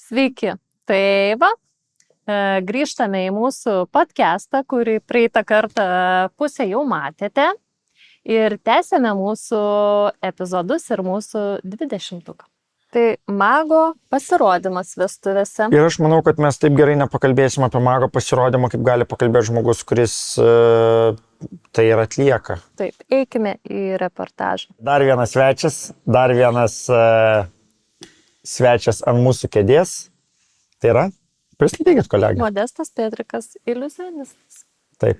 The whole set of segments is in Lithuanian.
Sveiki. Tai va, grįžtame į mūsų podcastą, kurį praeitą kartą pusę jau matėte. Ir tęsėme mūsų epizodus ir mūsų 20-uką. Tai mago pasirodymas vestuvėse. Ir aš manau, kad mes taip gerai nepakalbėsim apie mago pasirodymą, kaip gali pakalbėti žmogus, kuris tai ir atlieka. Taip, eikime į reportažą. Dar vienas svečias ant mūsų kėdės. Tai yra, pristatykit kolegą. Modestas Petrikas, iliuzionistas. Taip.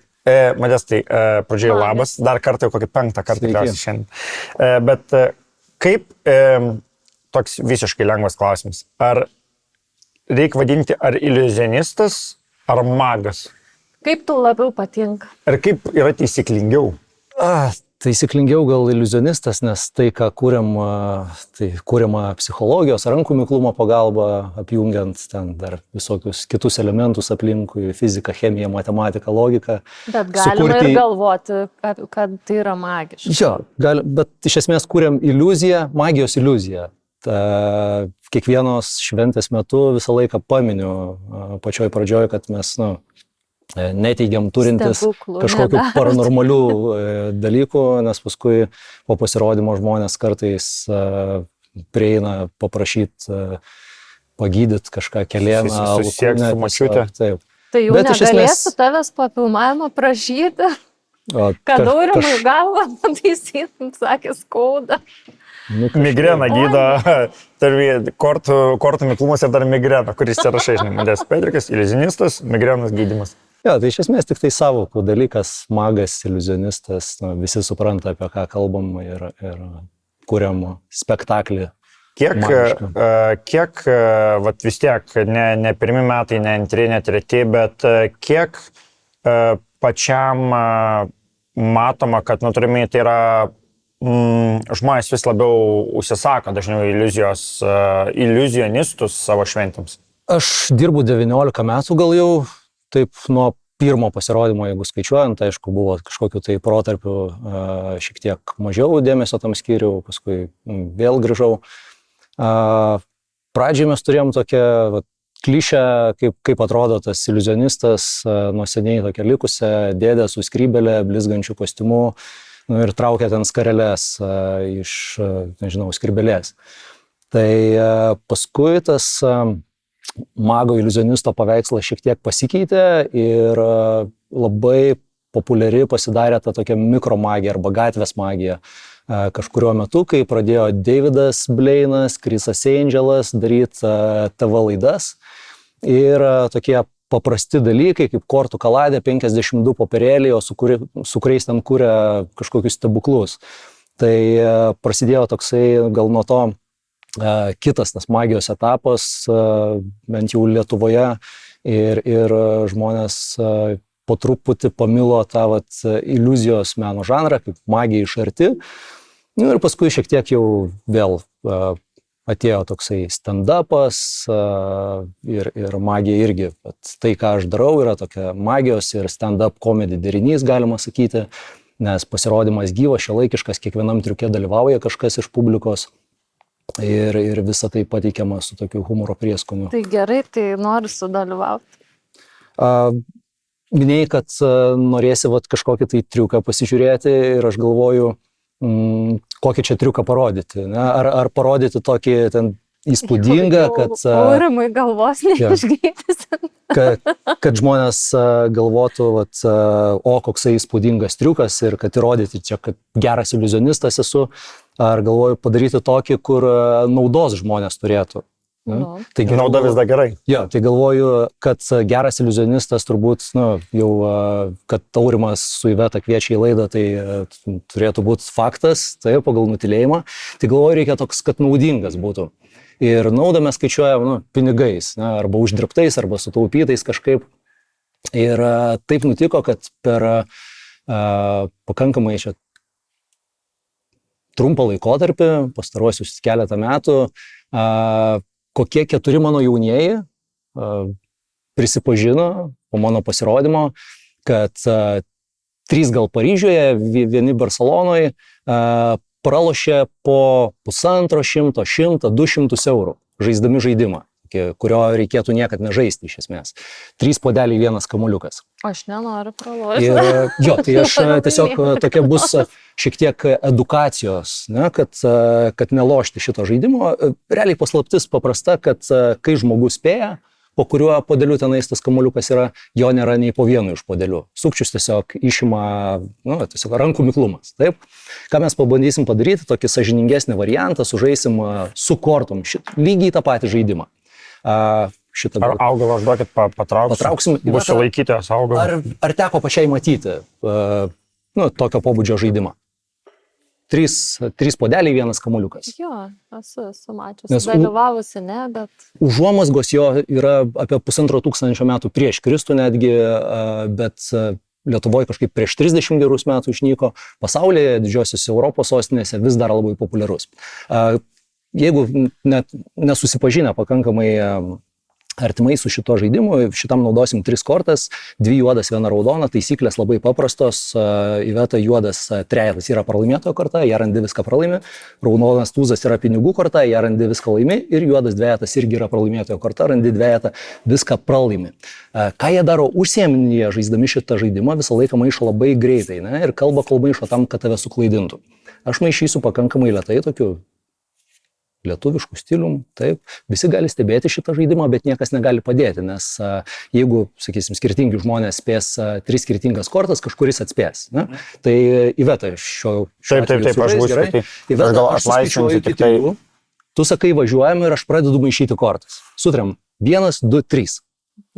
Modestai, pradžioje labas, dar kartą jau kokį 5 kartą tikriausiai šiandien. Bet kaip, toks visiškai lengvas klausimas, ar reikia vadinti ar iliuzionistas, ar magas? Kaip tau labiau patinka? Ar kaip yra taisyklingiau? Taisyklingiau gal iliuzionistas, nes tai, ką kūriam, tai kūriama psichologijos, rankų miklumo pagalba, apjungiant ten dar visokius kitus elementus aplinkui, fiziką, chemiją, matematiką, logiką. Bet galima ir galvoti, kad tai yra magiška. Jo, bet iš esmės kūriam iliuziją, magijos iliuziją. Kiekvienos šventės metu visą laiką paminiu pačioj pradžioj, kad mes, neteigiam turintis kažkokių paranormalių dalykų, nes paskui po pasirodymo žmonės kartais prieina paprašyti pagydyti kažką kelieną. Susieks su mačiute. Taip. Tai jau negalėsiu tavęs po filmavimo prašyti, kad aurimui galvą pataisytum, sakė, skauda. Migreną gydo, kortų miklumas ir dar migrena, kuris čia rašai, Modestas Petrikas, iliuzionistas, migrenos gydymas. Jo, tai iš esmės tik tai savokų dalykas, magas, iliuzionistas, visi supranta, apie ką kalbam ir kuriam spektaklį. Kiek vat vis tiek, ne pirmi metai, ne antri, ne treti, bet kiek pačiam matoma, kad natūrimiai tai yra žmonės vis labiau užsisako dažniau iliuzionistus savo šventėms? Aš dirbu 19 metų gal jau, taip nuo pirmo pasirodymo, jeigu skaičiuojant, aišku, buvo kažkokiu tai protarpiu šiek tiek mažiau dėmesio tam skyriau, paskui vėl grįžau. Pradžiai mes turėjom tokią klišę, kaip atrodo tas iliuzionistas, nuo seniai tokia likusią dėdę su skrybelė, blizgančių kostiumų, ir traukia ten skareles iš, nežinau, skrybelės. Tai paskui tas mago iliuzionisto paveikslas šiek tiek pasikeitė ir labai populiari pasidarė ta tokia mikromagija arba gatvės magija. Kažkurio metu, kai pradėjo Davidas Blainas, Chrisas Angelas daryti TV laidas ir tokie paprasti dalykai, kaip kortų kaladė, 52 popierėliai, su kuriais ten kūrė kažkokius stebuklus. Tai prasidėjo toksai gal nuo to kitas tas magijos etapas, bent jau Lietuvoje, ir žmonės po truputį pamilo tą iliuzijos meno žanrą, kaip magija iš arti. Ir paskui šiek tiek jau vėl atėjo toksai stand-upas ir magija irgi. Bet tai, ką aš darau, yra tokia magijos ir stand-up komedi derinys, galima sakyti, nes pasirodymas gyvas, šiuolaikiškas, kiekvienam triuke dalyvauja kažkas iš publikos. Ir visą tai pateikiama su tokiu humoro prieskoniu. Tai gerai, tai noriu sudalyvauti. Minėjai, kad norėsi kažkokį tai triuką pasižiūrėti ir aš galvoju, kokį čia triuką parodyti. Ne? Ar parodyti tokį ten įspūdingą, kad... Aurimui galvos neišgydys. Kad žmonės galvotų, koksai įspūdingas triukas ir kad įrodyti čia, kad geras iliuzionistas esu, ar galvoju padaryti tokį, kur naudos žmonės turėtų. Taigi nauda vis dar gerai. Jo, tai galvoju, kad geras iliuzionistas turbūt, jau, kad Aurimas su Iveta kviečia į laidą, tai turėtų būti faktas, tai pagal nutylėjimą. Tai galvoju, reikia toks, kad naudingas būtų. Ir naudą mes skaičiuojam pinigais, arba uždirbtais, arba sutaupytais kažkaip. Ir taip nutiko, kad per pakankamai čia trumpą laikotarpį, pastaruosius keletą metų, kokie 4 mano jaunieji prisipažino po mano pasirodymo, kad 3 gal Paryžiuje, 1 Barcelonoje pralošė po 150, 100, 200 eurų žaisdami žaidimą. tokį, kurio reikėtų niekad nežaisti iš esmės. 3 puodeliai, 1 kamuoliukas. Aš nenoriu pralošti. Ir jo, tai aš tiesiog tokia bus šiek tiek edukacijos, ne, kad nelošti šito žaidimo. Realiai paslaptis paprasta, kad kai žmogus spėja, po kuriuo podeliu tenais tas kamuoliukas yra, jo nėra nei po vienu iš podelių. Sukčius tiesiog išima, tiesiog rankų miklumas. Taip? Ką mes pabandysim padaryti, tokį sąžiningesnį variantą, sužaisim su kortom, lygiai tą patį žaidimą. Ar augalą užduokit, patrauksim, bus sulaikytas augalą. Ar teko pačiai matyti tokio pobūdžio žaidimą? 3 podeliai, 1 kamuoliukas. Jo, esu mačiusi. Dalyvavusi, ne, bet... Užuomazgos jo yra apie 1500 metų prieš Kristų netgi, bet Lietuvoje kažkaip prieš 30 gerus metų išnyko. Pasaulyje, didžiosiuose Europos sostinėse vis dar labai populiarus. Jeigu net nesusipažinę pakankamai artimai su šito žaidimu, šitam naudosim 3 kortas, 2 juodas, 1 raudona, taisyklės labai paprastos, įveta juodas trejetas yra pralaimėtojo korta, ją randi viską pralaimi, raudonas tūzas yra pinigų korta, ją randi viską laimi ir juodas dvejetas irgi yra pralaimėtojo korta, randi dvejetą, viską pralaimi. Ką jie daro užsienyje, žaisdami šitą žaidimą, visą laiką maišo labai greitai, ne, ir kalba kol maišo tam, kad tave suklaidintų. Aš maišysiu pakankamai lėtai, tokiu lietuviškų stilium, taip, visi gali stebėti šitą žaidimą, bet niekas negali padėti, nes jeigu, sakysim, skirtingi žmonės spės 3 skirtingas kortas, kažkuris atspės. Ne? Tai įveta šio Taip, aš būsiu. Įveta, aš suskaičiuoju iki 3, tu sakai važiuojam ir aš pradedu maišyti kortas. Sutriam, 1, 2, 3.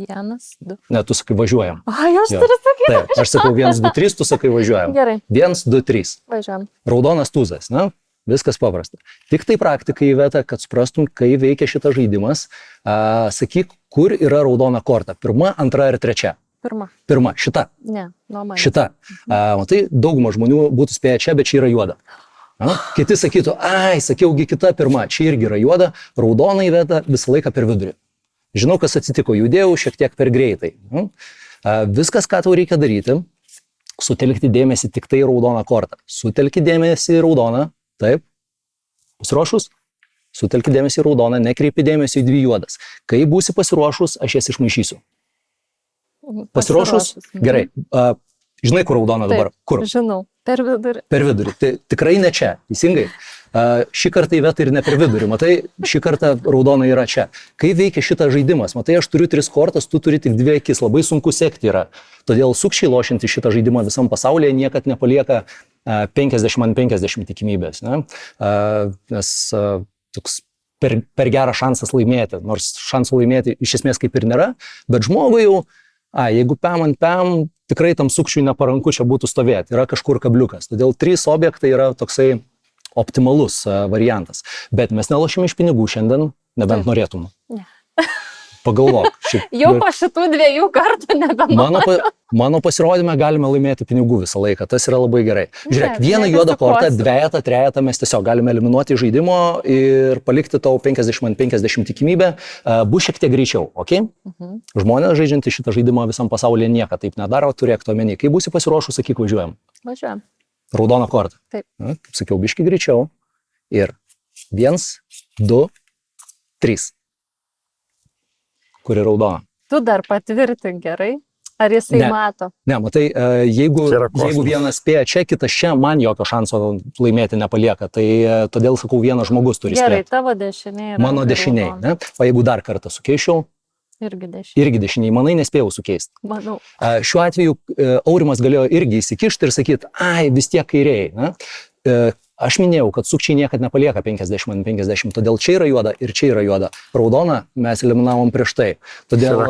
1, 2. Ne, tu sakai važiuojam. Aš turiu sakyti. Taip, aš sakau 1, 2, 3, tu sakai važiuojam. Gerai. 1, 2, 3. Važiuojam. Raudonas tūzas, ne? Viskas paprasta. Tik tai praktikai įveta, kad suprastum, kai veikia šitas žaidimas, sakyk, kur yra raudona korta. 1, 2 ir 3. Pirma, šita. Ne, nuo manęs. Šita. Matai, dauguma žmonių būtų spėję čia, bet čia yra juoda. Kiti sakytų, sakiaugi kita pirma, čia irgi yra juoda, raudona įveta visą laiką per vidurį. Žinau, kas atsitiko, judėjau šiek tiek per greitai. Viskas, ką tau reikia daryti, sutelkti dėmesį tik tai raudoną kortą. Sutelkti dėmesį į raudoną. Taip, pasiruošus, sutelki dėmesį į raudoną, nekreipi dėmesį į 2 juodas. Kai būsi pasiruošus, aš jas išmaišysiu. Pasiruošus? Gerai. Žinai, kur raudona dabar? Kur? Žinau, per vidurį. Per vidurį. Tai tikrai ne čia, teisingai. Šį kartą įveta ir ne per vidurį. Matai, šį kartą raudona yra čia. Kai veikia šitas žaidimas, matai, aš turiu 3 kortas, tu turi tik 2 akis. Labai sunku sekti yra. Todėl sukčiai lošianti šitą žaidimą visam pasaulyje niekad nepalieka 50/50 tikimybės, ne? Nes toks per geras šansas laimėti, nors šansų laimėti iš esmės kaip ir nėra, bet žmogui jau, jeigu pem ant pem, tikrai tam sukčiui neparanku čia būtų stovėti, yra kažkur kabliukas. Todėl 3 objektai yra toksai optimalus variantas. Bet mes nelošime iš pinigų šiandien, nebent norėtum. Ne. Pagalvok. Jau po šitų 2 kartų nebenoriu. Mano pasirodymę galime laimėti pinigų visą laiką, tas yra labai gerai. Žiūrėk, 1 juodą kortą, 2, 3 mes tiesiog galime eliminuoti žaidimo ir palikti tau 50/50 tikimybę, bus šiek tiek greičiau, ok? Žmonės žaidžiantys šitą žaidimą visam pasaulyje niekada taip nedaro, turėk to omeny. Kai būsi pasiruošus, sakyk, važiuojam. Važiuojam. Raudona korta. Taip. Kaip sakiau, biški greičiau. Ir 1, 2, 3. Kuri raudona. Tu dar patvirtink gerai, ar jisai mato? Ne, matai, jeigu vienas spėja čia, kitas čia, man jokio šanso laimėti nepalieka. Tai todėl sakau, vienas žmogus turi spėti. Gerai, tavo dešinė yra. Mano dešiniai, ne? O jeigu dar kartą sukeičiau? Irgi dešiniai. Manai nespėjau sukeisti. Manau. Šiuo atveju Aurimas galėjo irgi įsikišti ir sakyti, vis tiek kairiai. Ne? Aš minėjau, kad sukčiai niekad nepalieka 50/50, todėl čia yra juoda ir čia yra juoda. Raudona mes eliminavom prieš tai. Todėl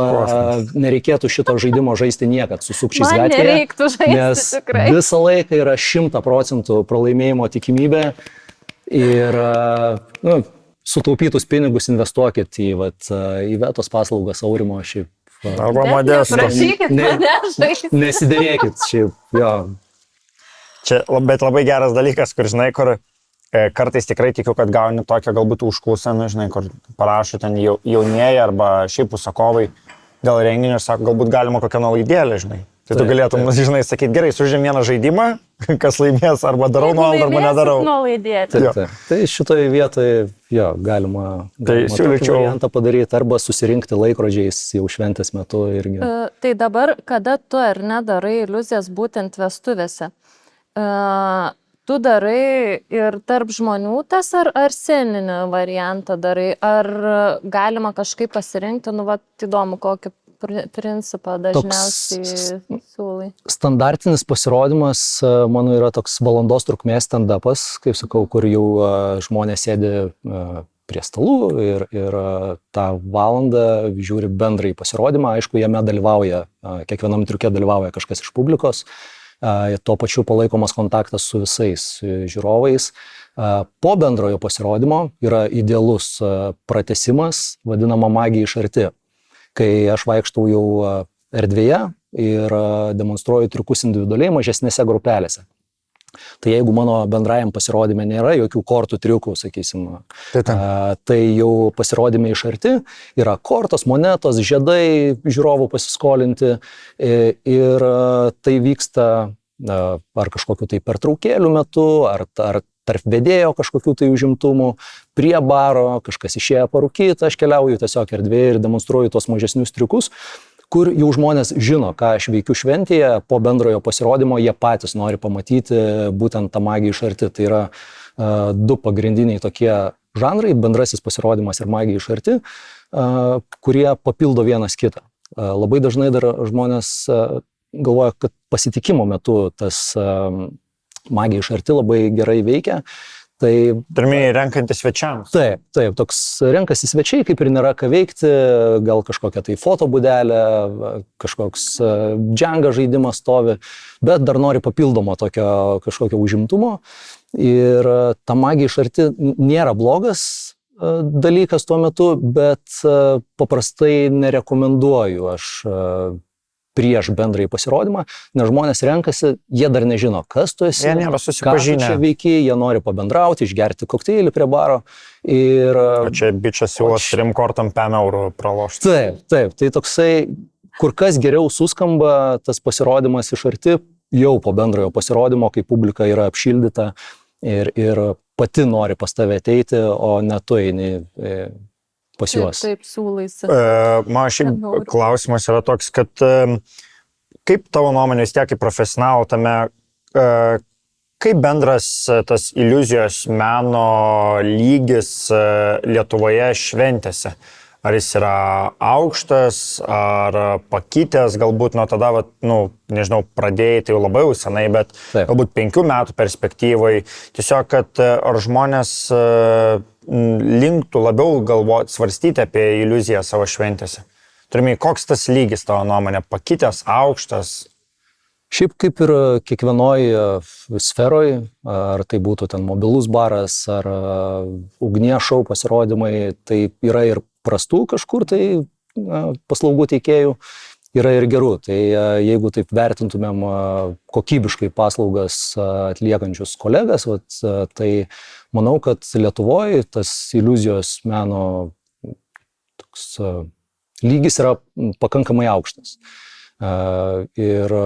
nereikėtų šito žaidimo žaisti niekad su sukčiais gatvėje. Man nereiktų žaisti tikrai. Nes visą laiką yra 100% pralaimėjimo tikimybė ir sutaupytus pinigus investuokit į įvetos paslaugas Aurimo šiaip. Arba Modesto. Prašykit mane žaisti. Nesidėrėkit šiaip, jo. Čia bet labai geras dalykas, kur, žinai, kur kartais tikrai tikiu, kad gauni tokią galbūt užklausą, žinai, kur parašo ten jaunieji arba šiaip užsakovai dėl renginio ir sako, galbūt galima kokią nuolaidėlę, žinai. Tai tu galėtum, žinai, sakyti, gerai, sužaidžiam vieną žaidimą, kas laimės, arba darau nuolaidą, arba nedarau. Nuolaidėti. Tai šitoje vietoje, jo, galima siūlyčiau variantą padaryti, arba susirinkti laikrodžiais jau šventės metu irgi. Tai dabar, kada tu ar nedarai iliuzijas būtent vestuvėse, tu darai ir tarp žmonių tas, ar sceninį variantą darai, ar galima kažkaip pasirinkti, įdomu, kokį principą dažniausiai siūlai? Standartinis pasirodymas, mano, yra toks valandos trukmės stand-upas, kaip sakau, kur jau žmonės sėdi prie stalų ir tą valandą žiūri bendrai pasirodymą. Aišku, jame dalyvauja, kiekvienam triuke dalyvauja kažkas iš publikos, tuo pačiu palaikomas kontaktas su visais žiūrovais. Po bendrojo pasirodymo yra idealus pratęsimas, vadinama magija iš arti. Kai aš vaikštau jau erdvėje ir demonstruoju triukus individualiai mažesnėse grupelėse. Tai jeigu mano bendrajam pasirodyme nėra jokių kortų triukų, sakysim, tai jau pasirodyme iš arti yra kortos, monetos, žiedai žiūrovų pasiskolinti ir tai vyksta ar kažkokiu tai pertraukėlių metu, ar tarp vedėjo kažkokių tai užimtumų, prie baro, kažkas išėjo parūkyti, aš keliauju tiesiog erdvėje ir demonstruoju tos mažesnius triukus, kur jau žmonės žino, ką aš veikiu šventėje, po bendrojo pasirodymo jie patys nori pamatyti būtent tą magiją iš arti. Tai yra du pagrindiniai tokie žanrai, bendrasis pasirodymas ir magija iš arti, kurie papildo vienas kitą. Labai dažnai dar žmonės galvoja, kad pasitikimo metu tas magija iš arti labai gerai veikia. Tai pirmieji renkantis svečiams. Taip, toks renkasi svečiai, kaip ir nėra ką veikti, gal kažkokia tai fotobūdelė, kažkoks džanga žaidimas stovi, bet dar nori papildomo tokio kažkokio užimtumo. Ir ta magija iš arti nėra blogas dalykas tuo metu, bet paprastai nerekomenduoju aš prieš bendrąjį pasirodymą, nes žmonės renkasi, jie dar nežino, kas tu esi, jie nėra susipažinę, ką tu čia veiki, jie nori pabendrauti, išgerti kokteilį prie baro. O čia bičias siūlos 3 kortam 5 eurų pralošti. Taip, tai toksai, kur kas geriau suskamba tas pasirodymas iš arti, jau po bendrojo pasirodymo, kai publika yra apšildyta ir pati nori pas tave ateiti, o ne tu eini pas juos. Taip, siūlaisi. Man šiaip klausimas yra toks, kad kaip tavo nuomonė vis tiek kaip profesionalų tame, kaip bendras tas iliuzijos meno lygis Lietuvoje šventėse? Ar jis yra aukštas, ar pakitęs, galbūt nuo tada, nežinau, pradėjai tai jau labai senai, bet galbūt 5 metų perspektyvai. Tiesiog, kad ar žmonės linktų labiau svarstyti apie iliuziją savo šventėse. Turime, koks tas lygis tavo nuomonė, pakitęs, aukštas? Šiaip kaip ir kiekvienoje sferoje, ar tai būtų ten mobilus baras, ar ugnies šou pasirodymai, tai yra ir prastų kažkur tai paslaugų teikėjų, yra ir gerų. Tai jeigu taip vertintumėm kokybiškai paslaugas atliekančius kolegas, tai manau, kad Lietuvoje tas iliuzijos meno toks lygis yra pakankamai aukštas. Ir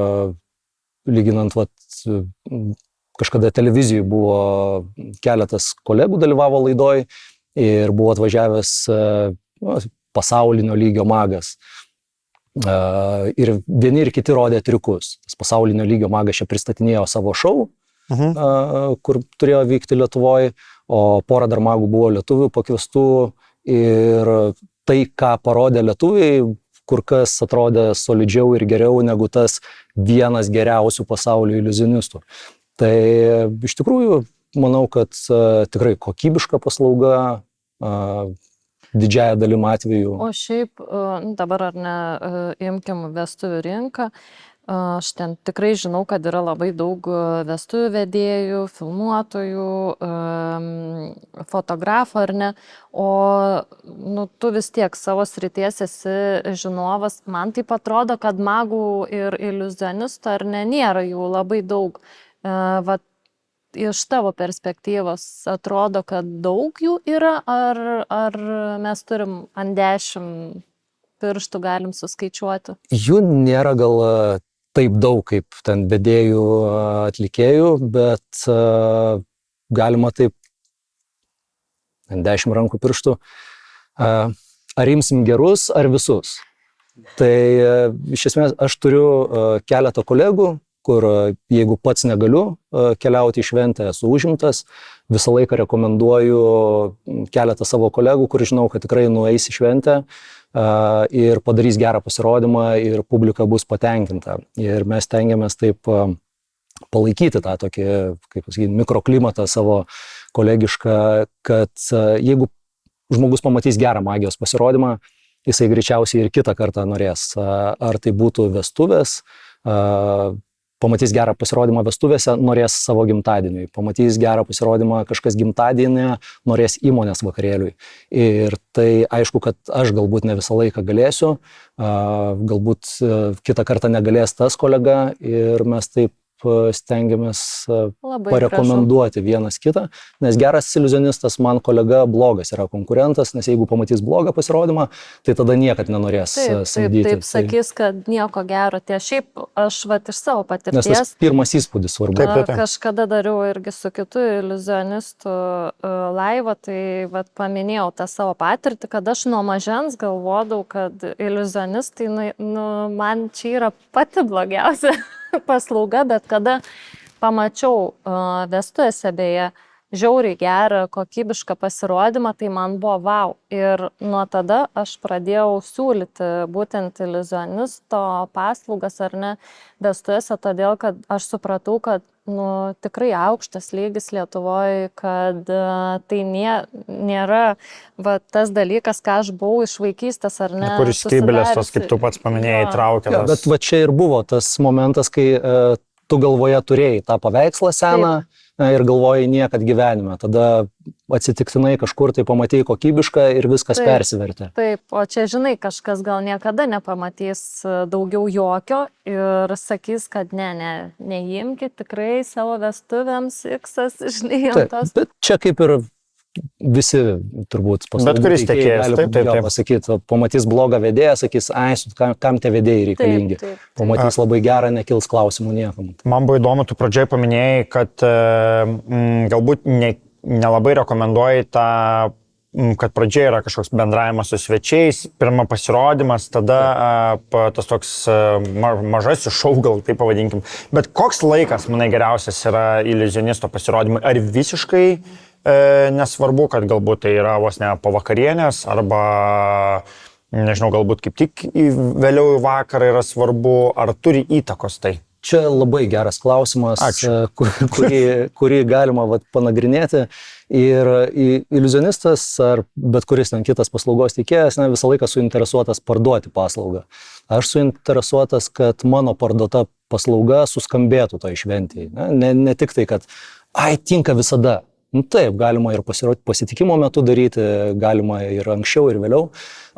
lyginant, kažkada televizijoje buvo keletas kolegų dalyvavo laidoj ir buvo atvažiavęs pasaulinio lygio magas. Ir vieni ir kiti rodė triukus. Tas pasaulinio lygio magas čia pristatinėjo savo šou, kur turėjo vykti Lietuvoje, o porą dar magų buvo lietuvių pakviestų ir tai, ką parodė lietuviai, kur kas atrodė solidžiau ir geriau negu tas vienas geriausių pasaulio iliuzionistų. Tai iš tikrųjų manau, kad tikrai kokybiška paslauga didžiąją dalim atvejų. O šiaip dabar ar ne, imkim vestuvių rinką, aš ten tikrai žinau, kad yra labai daug vestuvių vedėjų, filmuotojų, fotografų ar ne, o tu vis tiek savo srities esi žinovas, man taip atrodo, kad magų ir iliuzionistų ar ne, nėra jų labai daug. Iš tavo perspektyvos atrodo, kad daug jų yra, ar mes turim ant 10 pirštų galim suskaičiuoti? Jų nėra gal taip daug kaip ten vedėjų, atlikėjų, bet galima taip 10 rankų pirštų. Ar imsim gerus, ar visus? Tai iš esmės aš turiu keletą kolegų, kur jeigu pats negaliu keliauti į šventę, esu užimtas, visą laiką rekomenduoju keletą savo kolegų, kur žinau, kad tikrai nueis į šventę ir padarys gerą pasirodymą ir publika bus patenkinta. Ir mes tengiamės taip palaikyti tą tokį, kaip pasakyti, mikroklimatą savo kolegišką, kad jeigu žmogus pamatys gerą magijos pasirodymą, jisai greičiausiai ir kitą kartą norės. Ar tai būtų vestuvės, pamatys gerą pasirodymą vestuvėse, norės savo gimtadieniui. Pamatys gerą pasirodymą kažkas gimtadienį, norės įmonės vakarėliui. Ir tai aišku, kad aš galbūt ne visą laiką galėsiu, galbūt kitą kartą negalės tas kolega ir mes taip stengiamės parekomenduoti vienas kitą, nes geras iliuzionistas man kolega, blogas yra konkurentas, nes jeigu pamatys blogą pasirodymą, tai tada niekad nenorės samdyti. Taip, sakys, kad nieko gero. Tie šiaip aš iš savo patirties. Nes tas pirmas įspūdis svarbu. Kažkada dariau irgi su kitu iliuzionistu laivą, tai paminėjau tą savo patirtį, kad aš nuo mažens galvodavau, kad iliuzionistai, man čia yra pati blogiausia paslauga, bet kada pamačiau vestuvėse beje žiauriai gerą, kokybišką pasirodymą, tai man buvo vau. Ir nuo tada aš pradėjau siūlyti būtent iliuzionisto paslaugas ar ne vestuvėse, todėl kad aš supratau, kad tikrai aukštas lygis Lietuvoje, kad tai nėra tas dalykas, ką aš buvau iš vaikystės ar ne. Kuris skybelės tos, kaip tu pats paminėjai, traukia. Ja, bet va čia ir buvo tas momentas, kai tu galvoje turėjai tą paveikslą seną ir galvojai niekad gyvenime. Tada atsitiktinai kažkur tai pamatėjai kokybišką ir viskas persivertė. Taip, o čia žinai, kažkas gal niekada nepamatys daugiau jokio ir sakys, kad neimkit tikrai savo vestuvėms X-as, žinai, tos. Bet čia kaip ir visi turbūt bet kuris tiekėjas, taip. Pasakyti, pamatys blogą vedėją, sakys, kam tie vedėjai reikalingi. Taip. Pamatys labai gerą, nekils klausimų niekam. Man buvo įdomu, tu pradžioj paminėjai, kad galbūt nelabai rekomenduoji tą, kad pradžioj yra kažkoks bendravimas su svečiais, pirma pasirodymas, tada tas toks mažasis šou, gal taip pavadinkim. Bet koks laikas, manai, geriausias yra iliuzionisto pasirodymui? Ar visiškai nesvarbu, kad galbūt tai yra vos ne po vakarienės arba, nežinau, galbūt kaip tik vėliau į vakarą yra svarbu, ar turi įtakos tai? Čia labai geras klausimas, kurį galima panagrinėti. Ir iliuzionistas ar bet kuris kitas paslaugos teikėjas visą laiką suinteresuotas parduoti paslaugą. Aš suinteresuotas, kad mano parduota paslauga suskambėtų toj šventėje. Ne tik tai, kad tinka visada. Taip, galima ir pasitikimo metu daryti, galima ir anksčiau, ir vėliau.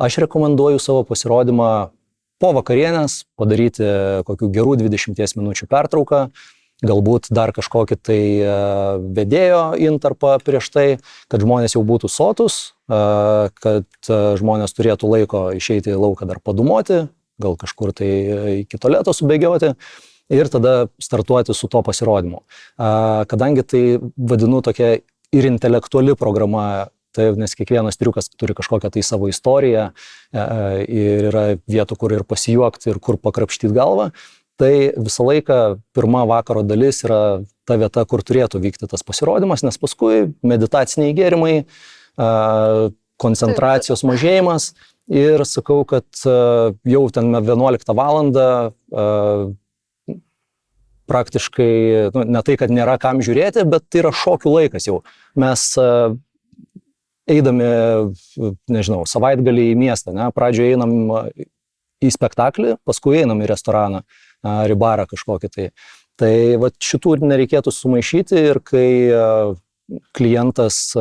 Aš rekomenduoju savo pasirodymą po vakarienės padaryti kokių gerų 20 minučių pertrauką, galbūt dar kažkokį tai vedėjo intarpą prieš tai, kad žmonės jau būtų sotus, kad žmonės turėtų laiko išeiti į lauką dar padumoti, gal kažkur tai iki tualeto subėgioti. Ir tada startuoti su to pasirodymu. Kadangi tai vadinu tokia ir intelektuali programa, nes kiekvienas triukas turi kažkokią tai savo istoriją ir yra vietų, kur ir pasijuokti, ir kur pakrapštyti galvą, tai visą laiką pirma vakaro dalis yra ta vieta, kur turėtų vykti tas pasirodymas, nes paskui meditaciniai gėrimai, koncentracijos mažėjimas ir sakau, kad jau ten 11 valandą praktiškai, ne tai, kad nėra kam žiūrėti, bet tai yra šokių laikas jau. Mes eidami, nežinau, savaitgalį į miestą, pradžioje einam į spektaklį, paskui einam į restoraną, ar į barą kažkokį tai. Tai šitų nereikėtų sumaišyti ir kai klientas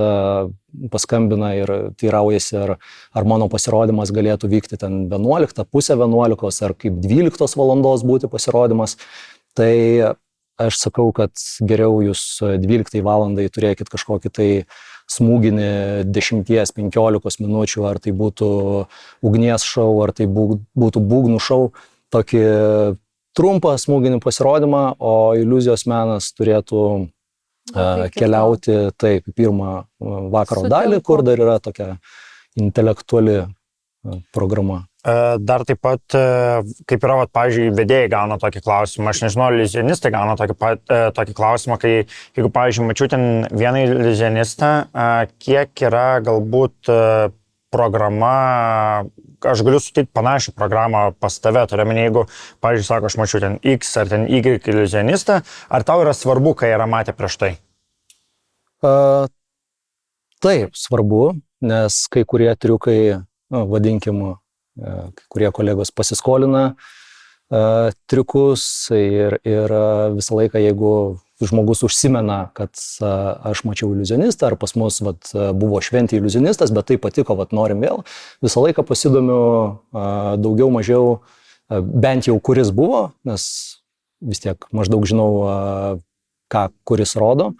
paskambina ir teiraujasi, ar mano pasirodymas galėtų vykti ten 11, pusę 11, ar kaip 12 valandos būti pasirodymas, tai aš sakau, kad geriau jūs 12 valandai turėkit kažkokį tai smūginį 10-15 minučių, ar tai būtų ugnies šou, ar tai būtų būgnų šou, tokį trumpą smūginį pasirodymą, o iliuzijos menas turėtų keliauti taip į pirmą vakaro dalį, kur dar yra tokia intelektuali programa. Dar taip pat, kaip yra, pavyzdžiui, vedėjai gauna tokį klausimą, aš nežinau, iliuzionistai gauna tokį klausimą, kai, jeigu, pavyzdžiui, mačiau ten vieną iliuzionistą, kiek yra galbūt programa, aš galiu suteikti panašią programą pas tave, turėminė, jeigu, pavyzdžiui, sako, aš mačiau ten X ar ten Y iliuzionistą, ar tau yra svarbu, kai yra matę prieš tai? Taip, svarbu, nes kai kurie triukai, vadinkim, kai kurie kolegos pasiskolina triukus ir visą laiką, jeigu žmogus užsimena, kad aš mačiau iliuzionistą, ar pas mus buvo šventė iliuzionistas, bet tai patiko, norim vėl, visą laiką pasidomiu daugiau mažiau, bent jau kuris buvo, nes vis tiek maždaug žinau, ką kuris rodo.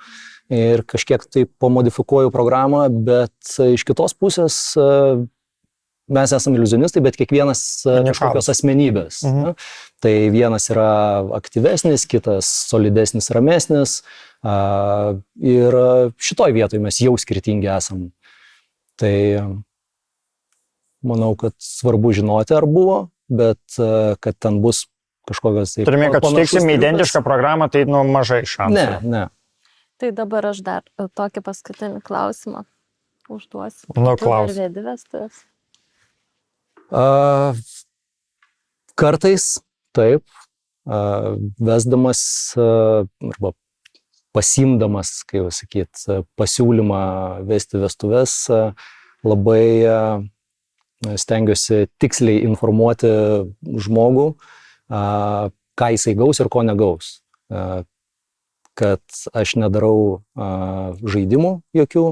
Ir kažkiek tai pamodifikuoju programą, bet iš kitos pusės mes esame iliuzionistai, bet kiekvienas kažkokios asmenybės. Tai vienas yra aktyvesnis, kitas solidesnis, ramesnis. Ir šitoj vietoj mes jau skirtingi esam. Tai manau, kad svarbu žinoti, ar buvo, bet kad ten bus kažkokios... Turime, kad suteiksim identišką programą, tai mažai šansų. Ne. Tai dabar aš dar tokį paskutinį klausimą užduosiu. Klaus. Ar vedi vestuves? Kartais, taip, vesdamas arba pasimdamas, kaip jau sakyt, pasiūlymą vesti vestuves, labai stengiuosi tiksliai informuoti žmogų, ką jisai gaus ir ko negaus. Kad aš nedarau žaidimų jokių,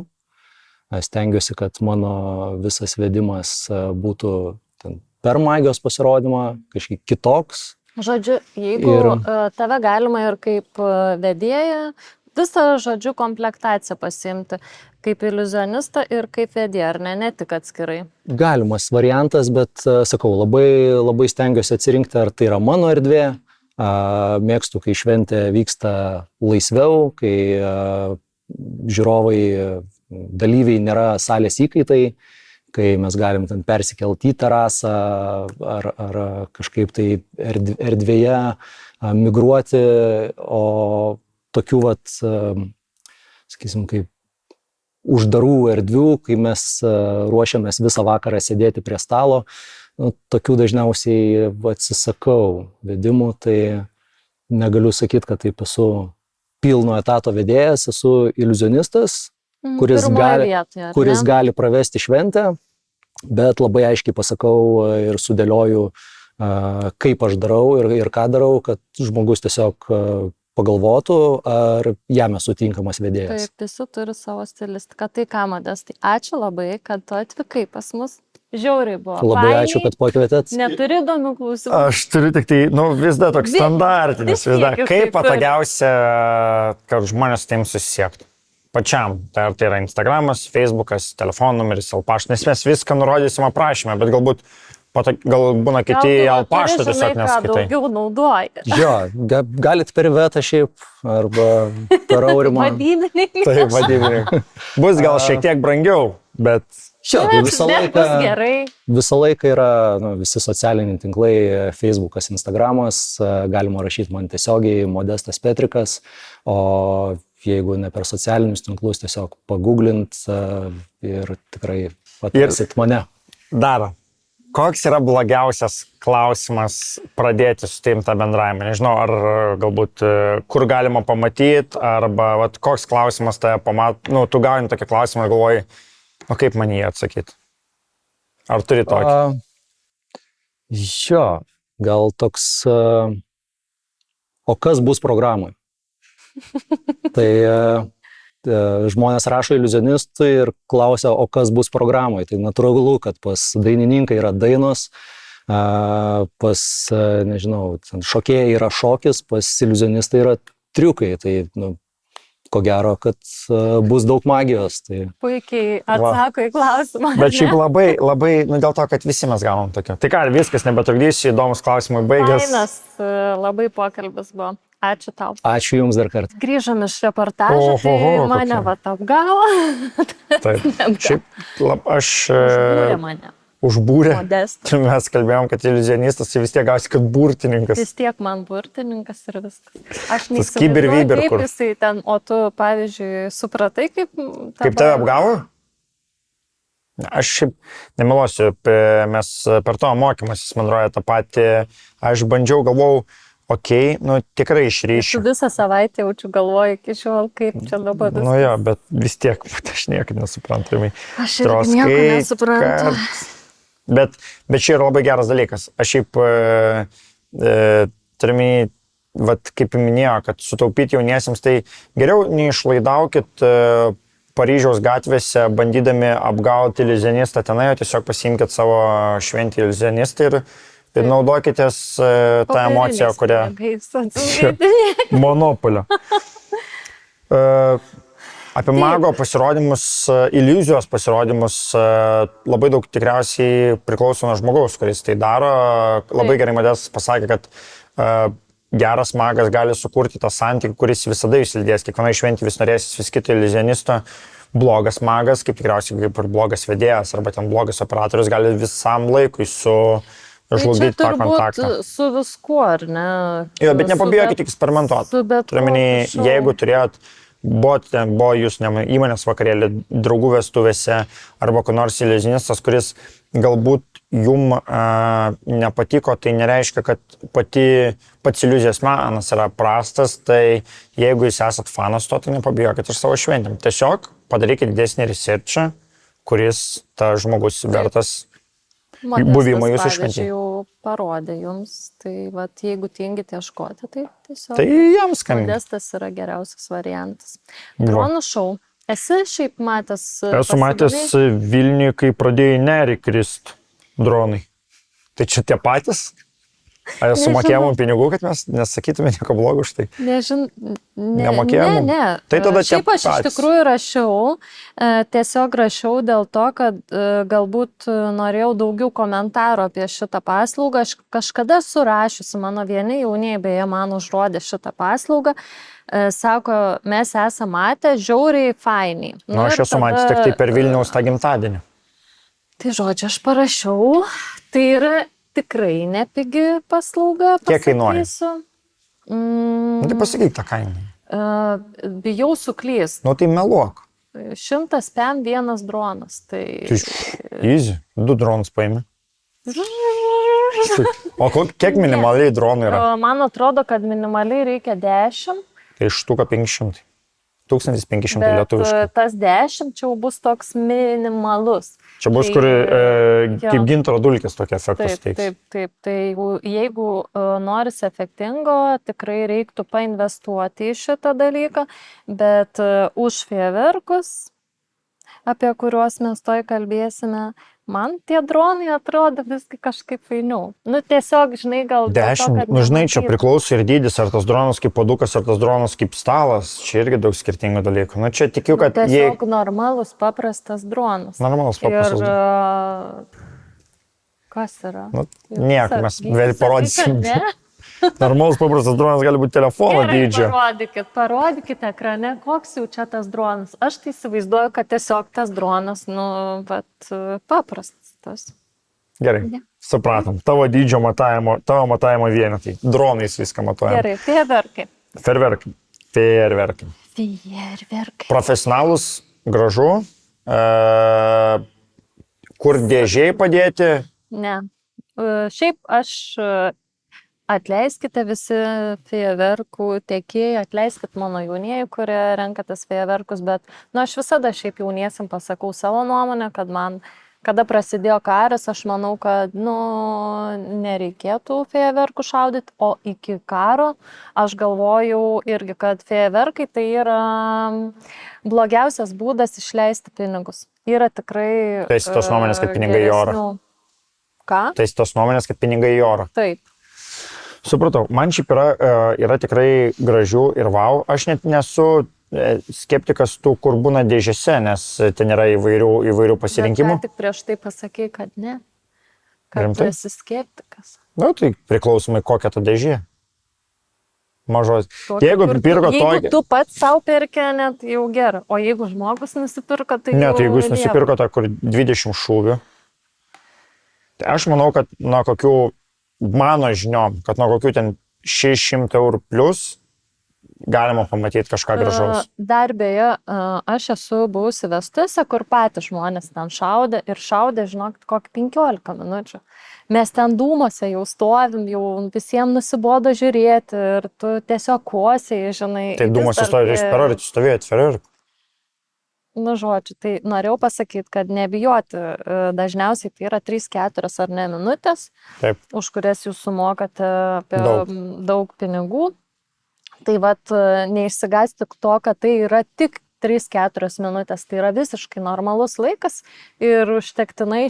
stengiuosi, kad mano visas vedimas būtų per magijos pasirodymą, kažkiek kitoks. Žodžiu, jeigu tave galima ir kaip vedėja, visą, žodžiu, komplektaciją pasiimti, kaip iliuzionistą ir kaip vedėja, ar ne tik atskirai? Galimas variantas, bet, sakau, labai stengiuosi atsirinkti, ar tai yra mano erdvė. Mėgstu, kai šventė vyksta laisviau, kai žiūrovai, dalyviai nėra salės įkaitai, kai mes galim ten persikelti į terasą ar kažkaip tai erdvėje migruoti, o tokių, sakysim, kaip uždarų erdvių, kai mes ruošiamės visą vakarą sėdėti prie stalo, tokių dažniausiai atsisakau vedimų, tai negaliu sakyti, kad taip esu pilno etato vedėjas, esu iliuzionistas, kuris gali pravesti šventę, bet labai aiškiai pasakau ir sudėlioju, kaip aš darau ir ką darau, kad žmogus tiesiog pagalvotų, ar jam esu tinkamas vedėjas. Taip, visi turi savo stilistiką. Tai ką, Modestai, ačiū labai, kad tu atvykai pas mus. Žiauriai buvo. Labai ačiū, kad pakvietėt. Neturi įdomių klausimų. Aš turiu tik tai, vis dar toks standartinis, kaip patogiausia, kad žmonės su tavim susisiektų. Pačiam. Tai yra Instagramas, Facebookas, telefono numeris, paštas, nes mes viską nurodysim aprašymę, bet galbūt gal būna kiti paštą tiesiog neskaitai. Daugiau naudoja. Jo, galit per Vetą šiaip, arba per Aurimą. Vadybininkai. Taip, vadybininkai. Bus gal šiek tiek brangiau, bet... Visą laiką yra visi socialiniai tinklai, Facebookas, Instagramas, galima rašyti man tiesiogiai Modestas Petrikas, o jeigu ne per socialinius tinklus, tiesiog pagooglint ir tikrai atrasit mane. Dar, koks yra blogiausias klausimas pradėti su tavim tą bendravimą? Nežinau, ar galbūt kur galima pamatyti, arba koks klausimas tave tu gauni tokį klausimą ir galvoji, o kaip man jį atsakyti? Ar turi tokį? Jo, gal toks, o kas bus programai? Tai žmonės rašo iliuzionistui ir klausia, o kas bus programai? Tai natūralu, kad pas dainininkai yra dainos, pas, nežinau, šokėjai yra šokis, pas iliuzionistai yra triukai. Tai ko gero, kad bus daug magijos. Tai... Puikiai atsako į klausimą. Bet šiaip labai, dėl to, kad visi mes gavom tokio. Tai ką, viskas, nebetrukdysiu, įdomus klausimai baigęs. Fainas, labai pokalbis buvo. Ačiū tau. Ačiū Jums dar kartą. Grįžom iš reportažo, tai mane vat apgavo. Taip, šiaip aš... Užbūrė mane. Užbūrė. Modestas. Mes kalbėjom, kad iliuzionistas, tai vis tiek gausi, kad burtininkas. Vis tiek man burtininkas ir viskas. Aš Tas kibir-vibir, kaip jisai ten, o tu, pavyzdžiui, supratai, kaip... Kaip tave apgavo? Aš šiaip nemeluosiu, mes per to mokymasis, man roja tą patį, aš bandžiau, galvojau, okei, tikrai išryšiu. Tu visą savaitę jaučiu galvoju iki šiol, kaip čia dabar viskas. Jo, bet vis tiek, aš niekaip nesuprantu. Aš ir nieko nesuprantu. Bet čia yra labai geras dalykas. Aš šiaip turime, kaip minėjo, kad sutaupyti jauniesiems, tai geriau neišlaidaukit Paryžiaus gatvėse, bandydami apgauti iliuzionistą tenai, o tiesiog pasiimkit savo šventį iliuzionistą ir naudokitės tą emociją, kurią... Monopolio. Apie mago pasirodymus, iliuzijos pasirodymus labai daug tikriausiai priklauso nuo žmogaus, kuris tai daro. Labai gerai Modestas pasakė, kad geras magas gali sukurti tą santykį, kuris visada jūs lydės. Kiekvienai šventį vis norėsis vis kito iliuzionisto. Blogas magas, kaip tikriausiai kaip ir blogas vedėjas arba ten blogas operatorius, gali visam laikui žlugdyti tą kontaktą. Su viskuo, ar ne? Jo, bet nepabijokit eksperimentuoti. Jeigu turėjot, buvo jūs įmonės vakarėlį, draugų vestuvėse arba kur nors iliuzionistas, kuris galbūt jum nepatiko, tai nereiškia, kad pats iliuzijos menas yra prastas, tai jeigu jūs esat fanas to, tai nepabijokit ir savo šventėm. Tiesiog padarykit didesnį researchą, kuris ta žmogus vertas buvimo jūsų šventėje. Modestas, jau parodė jums, tai vat, jeigu tingite ieškoti, tai tiesiog tai jiems skambinti. Modestas yra geriausias variantas. Dronų šou. Esi šiaip matęs... Esu matęs Vilniuje, kai pradėjo nerį krist dronai. Tai čia tie patys? Ar sumokėjom pinigų, kad mes nesakytume nieko blogo už tai? Nemokėjom? Ne. Tai tada šiaip aš iš tikrųjų rašiau, tiesiog rašiau dėl to, kad galbūt norėjau daugiau komentarų apie šitą paslaugą. Aš kažkada surašiusi, mano vieni jaunieji beje man užrodė šitą paslaugą. Sako, mes esame matę, žiauriai fainiai. Aš esu matęs tik tai per Vilniaus tą gimtadienį. Tai žodžiu, aš parašiau, tai yra tikrai nepigi paslauga. Kiek kainuoja? Tai pasakyk tą kainą. Bijau suklyst. Tai meluok. 100 PM vienas dronas. Tai easy. 2 dronus paimi. O kiek minimaliai dronų yra? Man atrodo, kad minimaliai reikia 10. Tai štuka 500. 1500 lietuviškai. Tas 10 čia bus toks minimalus. Čia bus, kur kaip gintaro dulkės tokia efektas teiks. Taip. Tai jeigu norisi efektingo, tikrai reiktų painvestuoti į šitą dalyką, bet už fejerverkus, apie kuriuos mes toj kalbėsime, man tie dronai atrodo visgi kažkaip fainiau. Tiesiog, žinai, gal... 10, žinai, čia priklauso ir dydis, ar tas dronas kaip puodukas, ar tas dronas kaip stalas. Čia irgi daug skirtingų dalykų. Čia tikiu, kad... Tiesiog normalus, paprastas dronas. Normalus, paprastas dronas. Kas yra? Nieko, mes vėl parodysim. Normalus, paprastas dronas gali būti telefono dydžio. Parodykit ekrane, koks jau čia tas dronas. Aš tai įsivaizduoju, kad tiesiog tas dronas, paprastas tas. Gerai, supratom. Tavo dydžio matavimo vienetai. Dronais viską matuojam. Gerai, fejerverkai. Fejerverkai. Profesionalus, gražu. Kur dėžiai padėti? Ne. Šiaip aš... Atleiskite visi fejerverkų tiekėjai, atleiskit mano jaunieji, kurie renkatės fejerverkus, bet aš visada šiaip jauniesiam pasakau savo nuomonę, kad man, kada prasidėjo karas, aš manau, kad nereikėtų fejerverkų šaudyti, o iki karo aš galvojau irgi, kad fejerverkai tai yra blogiausias būdas išleisti pinigus. Yra tikrai... Tai esi tos nuomonės, kad pinigai į orą. Ką? Tai esi tos nuomonės, kad pinigai į orą. Taip. Supratau, man šiaip yra tikrai gražių ir wow. Aš net nesu skeptikas tų, kur būna dėžėse, nes ten yra įvairių pasirinkimų. Bet tik prieš tai pasakei, kad ne. Kad Rimtai? tu esi skeptikas. Na, tai priklausomai kokia ta dėžė. Mažos. Jeigu pirko Jeigu tokį... tu pats savo perkė, net jau gerai. O jeigu žmogus nusipirko, tai Ne, jau tai jeigu jūs lieka. nusipirko tą, kur 20 šūvių, tai aš manau, kad nuo kokių, mano žiniom, kad nuo kokių ten 600 eurų plus galima pamatyti kažką gražaus. Dar beje, aš esu buvusi vestuvėse, kur patys žmonės ten šaudė, žinok, kokį 15 minučių. Mes ten dūmose jau stovim, jau visiems nusibodo žiūrėti ir tu tiesiog kosiai, žinai. Tai dūmose stovėjote, fejerverkų. Nu, žodžiu, tai norėjau pasakyti, kad nebijoti. Dažniausiai tai yra 3-4 ar ne minutės, Taip. už kurias jūs sumokate apie daug pinigų. Tai vat neišsigąsti to, kad tai yra tik 3-4 minutės. Tai yra visiškai normalus laikas ir užtektinai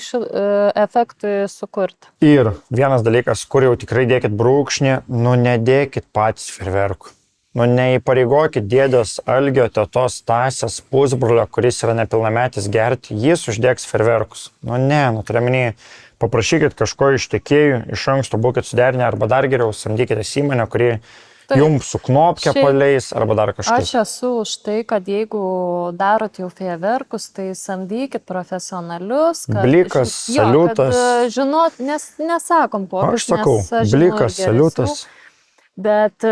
efektui sukurti. Ir vienas dalykas, kur jau tikrai dėkit brūkšnį, nu nedėkit patys fejerverkų. Nu neįpareigokit dėdės Algio, tetos Tasės, pusbrolio, kuris yra nepilnametis gerti, jis uždegs fejerverkus. Nu ne, turiu omeny, paprašykit kažko iš tiekėjų, iš anksto būkit suderinę arba dar geriau samdykite įmonę, kuri jums su knopke paleis arba dar kažkaip. Aš esu už tai, kad jeigu darot jau fejerverkus, tai samdykit profesionalius. Blikas, saliutas. Kad, žinot, nesakom kokius. Aš sakau, blikas, saliutas. Bet,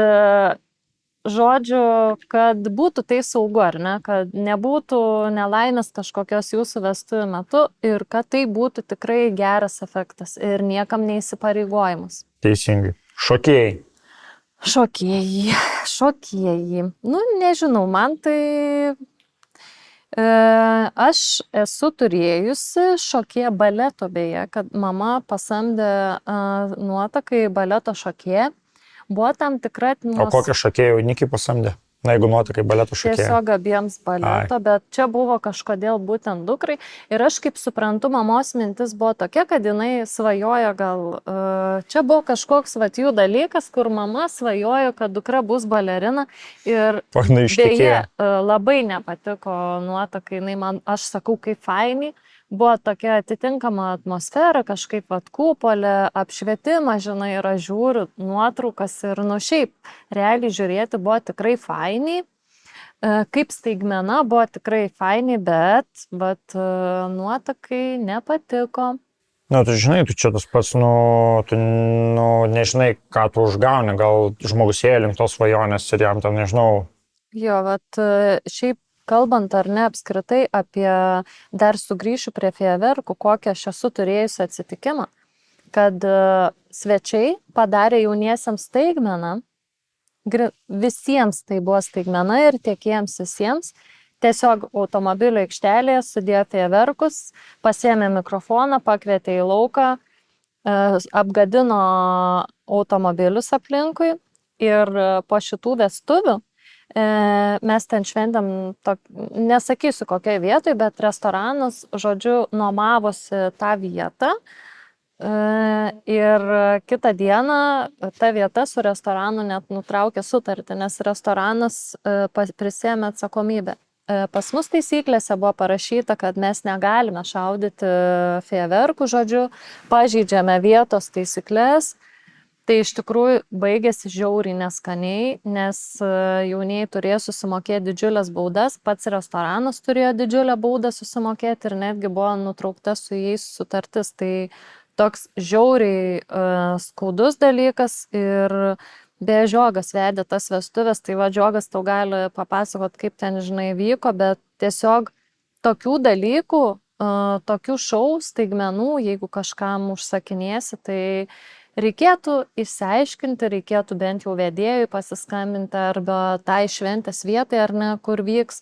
žodžiu, kad būtų tai saugu, ar ne? Kad nebūtų nelaimės kažkokios jūsų vestuvių metu ir kad tai būtų tikrai geras efektas ir niekam neįsipareigojimas. Teisingai. Šokėjai. Šokėjai. Nu, nežinau, man tai... Aš esu turėjusi šokėją baleto beje, kad mama pasamdė nuotakai baleto šokėją. Buvo tam tikra... O kokią šokėją jaunikiai pasamdė? Na, jeigu nuotakai baleto šokėją. Tiesiog abiems baleto, bet čia buvo kažkodėl būtent dukrai. Ir aš kaip suprantu, mamos mintis buvo tokia, kad jinai svajojo gal... Čia buvo kažkoks jų dalykas, kur mama svajojo, kad dukra bus balerina. Ir beje, labai nepatiko nuotakai. Aš sakau, kaip fainiai. Buvo tokia atitinkama atmosfera, kažkaip kūpolė, apšvietimas, žinai, ir aš žiūriu nuotraukas ir šiaip realiai žiūrėti buvo tikrai fainiai. Kaip staigmena buvo tikrai fainiai, bet nuotakai nepatiko. Na, tu žinai, tu čia tas pats, tu nežinai, ką tu užgauni, gal žmogus ėjo link tos svajonės ir jam ten nežinau. Jo, šiaip kalbant ar ne apskritai apie, dar sugrįšiu prie fejerverkų, kokią aš esu turėjusi atsitikimą, kad svečiai padarė jauniesiams staigmeną, visiems tai buvo staigmena ir tiekėjams visiems, tiesiog automobilio aikštelėje sudėjo fejerverkus, pasiėmė mikrofoną, pakvietė į lauką, apgadino automobilius aplinkui ir po šitų vestuvių mes ten šventėm, nesakysiu kokiai vietoj, bet restoranas, žodžiu, nuomavosi tą vietą ir kitą dieną ta vieta su restoranu net nutraukė sutartį, nes restoranas prisėmė atsakomybę. Pas mus taisyklėse buvo parašyta, kad mes negalime šaudyti fejerverkų, žodžiu, pažeidžiame vietos taisyklės. Tai iš tikrųjų baigėsi žiauriai neskaniai, nes jaunieji turėjo susimokėti didžiulės baudas, pats restoranas turėjo didžiulę baudą susimokėti ir netgi buvo nutraukta su jais sutartis. Tai toks žiauriai skaudus dalykas ir beje Žiogas vedė tas vestuvės, tai Žiogas tau gali papasakot, kaip ten, žinai, vyko, bet tiesiog tokių dalykų, tokių šou, staigmenų, jeigu kažkam užsakinėsi, tai reikėtų išsiaiškinti, reikėtų bent jau vedėjui pasiskambinti arba tai šventės vietai ar ne, kur vyks,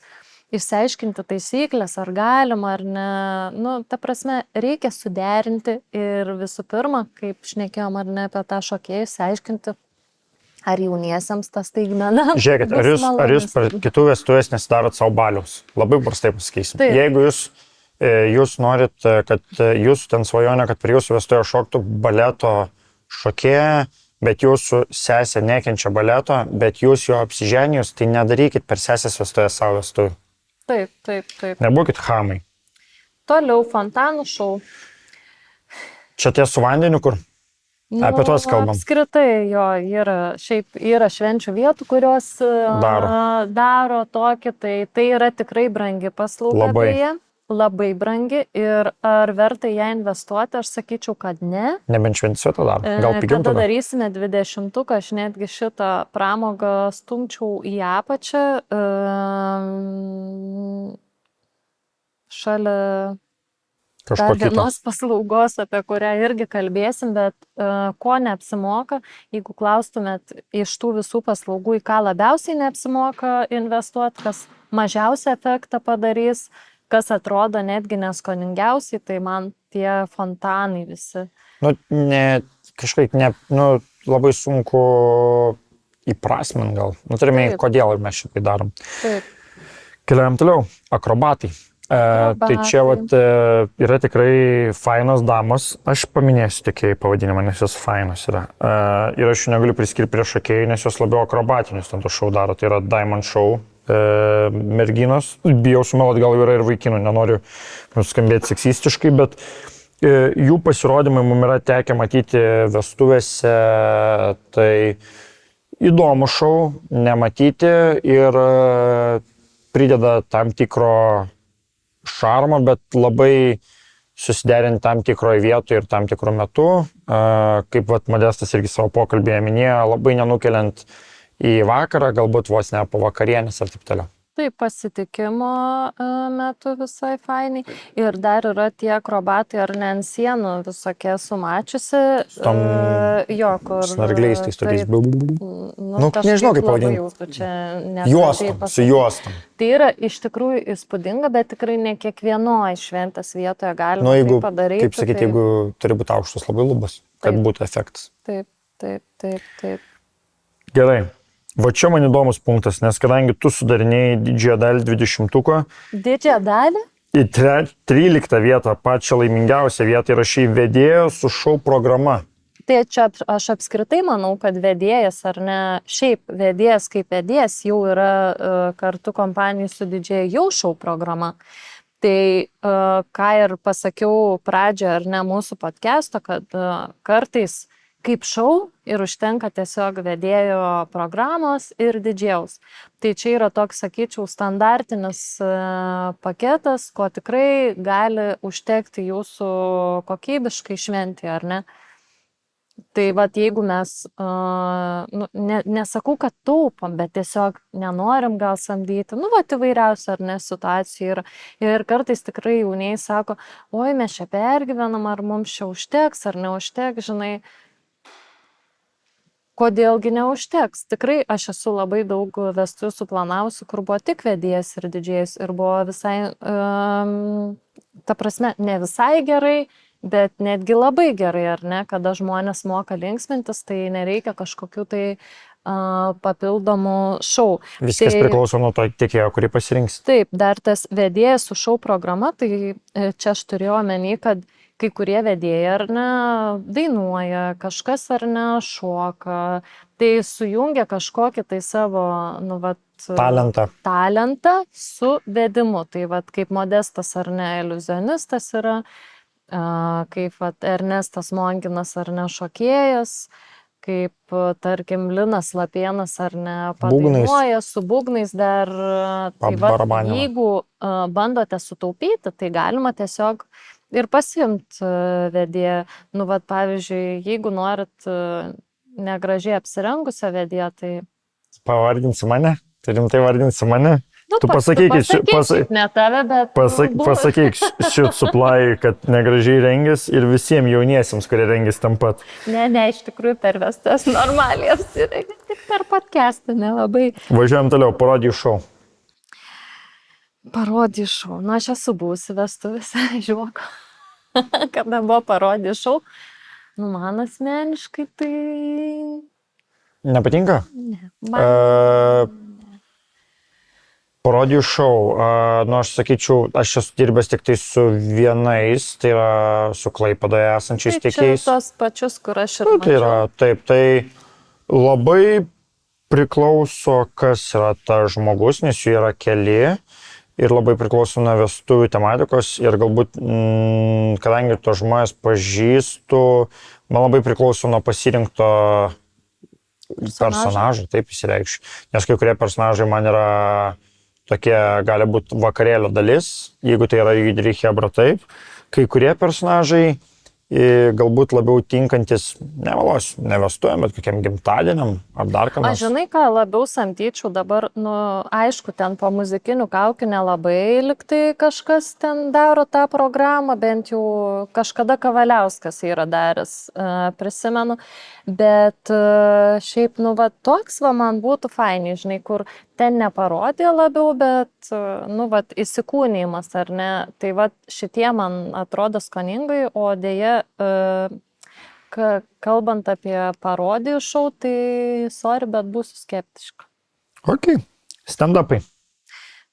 išsiaiškinti taisyklės, ar galima ar ne. Nu, ta prasme, reikia suderinti ir visų pirma, kaip šnekėjom ar ne apie tą šokėjų, išsiaiškinti, ar jauniesiams tas staigmena. Žiūrėkit, ar jūs per kitų vestuvės nesidarot savo baliaus? Labai paprastai pasakysim. Taip. Jeigu jūs norit, kad jūsų ten svajonė, kad per jūsų vestuvę šoktų baleto šokėja, bet jūsų sesė nekenčia baleto, bet jūs jo apsiženijus, tai nedarykit per sesės vestuvę savo vestuvių. Taip, taip, taip. Nebūkit hamai. Toliau fontanų šou. Čia tie su vandeniu, kur? Apie tuos kalbam. Apskritai jo yra švenčių vietų, kurios daro tokį, tai yra tikrai brangi paslauga. Labai. Labai brangi ir ar verta ją investuoti, aš sakyčiau, kad ne. Nebent švenčių to daro. Gal pigiau Kada tada? darysime 20-uką, aš netgi šitą pramogą stumčiau į apačią. Šalia dar Kažko kito. vienos paslaugos, apie kurią irgi kalbėsim, bet ko neapsimoka, jeigu klaustumėt iš tų visų paslaugų, į ką labiausiai neapsimoka investuoti, kas mažiausią efektą padarys, kas atrodo netgi neskoningiausiai, tai man tie fontanai visi. Kažkaip labai sunku įprasmint gal. Turime, kodėl mes šitai darom. Taip. Keliam toliau. Akrobatai. Tai čia yra tikrai fainos damos. Aš paminėsiu tikėjai pavadinimą, nes jos fainos yra. Ir aš jų negaliu priskirti prie šokėjų, nes jos labiau akrobatinius ten to šou daro. Tai yra Diamond Show merginos. Bijau sumeluoti, gal yra ir vaikinų, nenoriu skambėti seksistiškai, bet jų pasirodymai mums yra tekę matyti vestuvėse. Tai įdomu šou, nematyti ir prideda tam tikro šarmo, bet labai susiderinti tam tikroje vietoje ir tam tikrų metų. Kaip Modestas irgi savo pokalbėje minėjo, labai nenukeliant į vakarą, galbūt vos ne po vakarienės ar taip toliau. Taip, pasitikimo metu visai fainai. Ir dar yra tie akrobatai ar ne ant sienų visokie sumačiusi. Snargliais, tais tokiais. Nežinau, kaip pavadinti. Juostom, su juostom. Tai yra iš tikrųjų įspūdinga, bet tikrai ne kiekvienoje šventės vietoje galima tai padaryti. Kaip sakyti, jeigu turi būti aukštos labai lubos, kad būtų efektas. Taip. Gerai. Va čia man įdomus punktas, nes kadangi tu sudarinėjai didžiąją dalį 20-uko. Didžiąją dalį? Į 13 vietą, pačią laimingiausią vietą įrašai vedėjo su šou programa. Tai čia aš apskritai manau, kad vedėjas ar ne, šiaip vedėjas kaip vedėjas jau yra kartu kompanijų su didžiąja jau šou programa. Tai ką ir pasakiau pradžioje ar ne mūsų podcast'o, kad kartais kaip šou ir užtenka tiesiog vedėjo programos ir didžėjaus. Tai čia yra toks, sakyčiau, standartinis paketas, ko tikrai gali užtekti jūsų kokybiškai šventį, ar ne? Tai jeigu mes, nesakau, kad taupom, bet tiesiog nenorim gal samdyti, įvairiausių ar ne situacijų yra. Ir kartais tikrai jauniai sako, oi, mes čia pergyvenam, ar mums čia užteks, ar neužteks, žinai. Kodėlgi neužteks? Tikrai aš esu labai daug vestuvių suplanavusi, kur buvo tik vedėjas ir didžėjus ir buvo visai, ta prasme, ne visai gerai, bet netgi labai gerai, ar ne, kada žmonės moka linksmintis, tai nereikia kažkokių tai papildomų šou. Viskas priklauso nuo to tiekėjo, kurį pasirinks. Taip, dar tas vedėjas su šou programa, tai čia aš turėjau omeny, kad kai kurie vedėjai ar ne dainuoja, kažkas ar ne šoka, tai sujungia kažkokį tai savo talentą su vedimu. Tai kaip Modestas ar ne iliuzionistas yra, kaip Ernestas Monginas ar ne šokėjas, kaip tarkim Linas Lapėnas ar ne padainuoja su būgnais dar. Tai jeigu bandote sutaupyti, tai galima tiesiog ir pasiimt vedėją. Pavyzdžiui, jeigu norit negražiai apsirengusią vedėją, tai... Pavardinsi mane? Tai rimtai vardinsi mane? Tu pasakyk, ne tave, bet... Pasakyk šit supply, kad negražiai rengės ir visiems jauniesiems, kurie rengės tam pat. Ne, iš tikrųjų per vestas normaliai apsirengė, tik per podcastą nelabai. Važiuojam toliau, parodijų šou. Parodijų šou. Aš esu buvusi vestuvėse, žiūrėk, kada buvo parodijų šou. Man asmeniškai tai... Nepatinka? Ne. Parodijų šou, aš sakyčiau, aš esu dirbęs tik tai su vienais, tai yra su Klaipėdoje esančiais tiekėjais. Tai tos pačius, kur aš ir Tai yra, taip, tai labai priklauso, kas yra ta žmogus, nes jų yra keli ir labai priklauso nuo vestuvių tematikos ir galbūt, kadangi to žmonės pažįstu, man labai priklauso nuo pasirinkto personažo, taip įsireikščiau. Nes kai kurie personažai man yra tokie, gali būti vakarėlio dalis, jeigu tai yra judri chebra, taip. Kai kurie personažai galbūt labiau tinkantis, nevalosiu, ne vestuvėm, bet kokiam gimtadieniam ar dar ką nors. Aš žinai, ką labiau samtyčiau dabar, aišku, ten po muzikinių kaukių nelabai liktai kažkas ten daro tą programą, bent jau kažkada Kavaliauskas yra daręs, prisimenu, bet šiaip, toks man būtų fainiai, žinai, kur ten neparodė labiau, bet, įsikūnymas, ar ne, tai šitie man atrodo skoningai, o dėja, kalbant apie parodijų šou, tai sorry, bet būsiu skeptiška. Ok, stand-upai.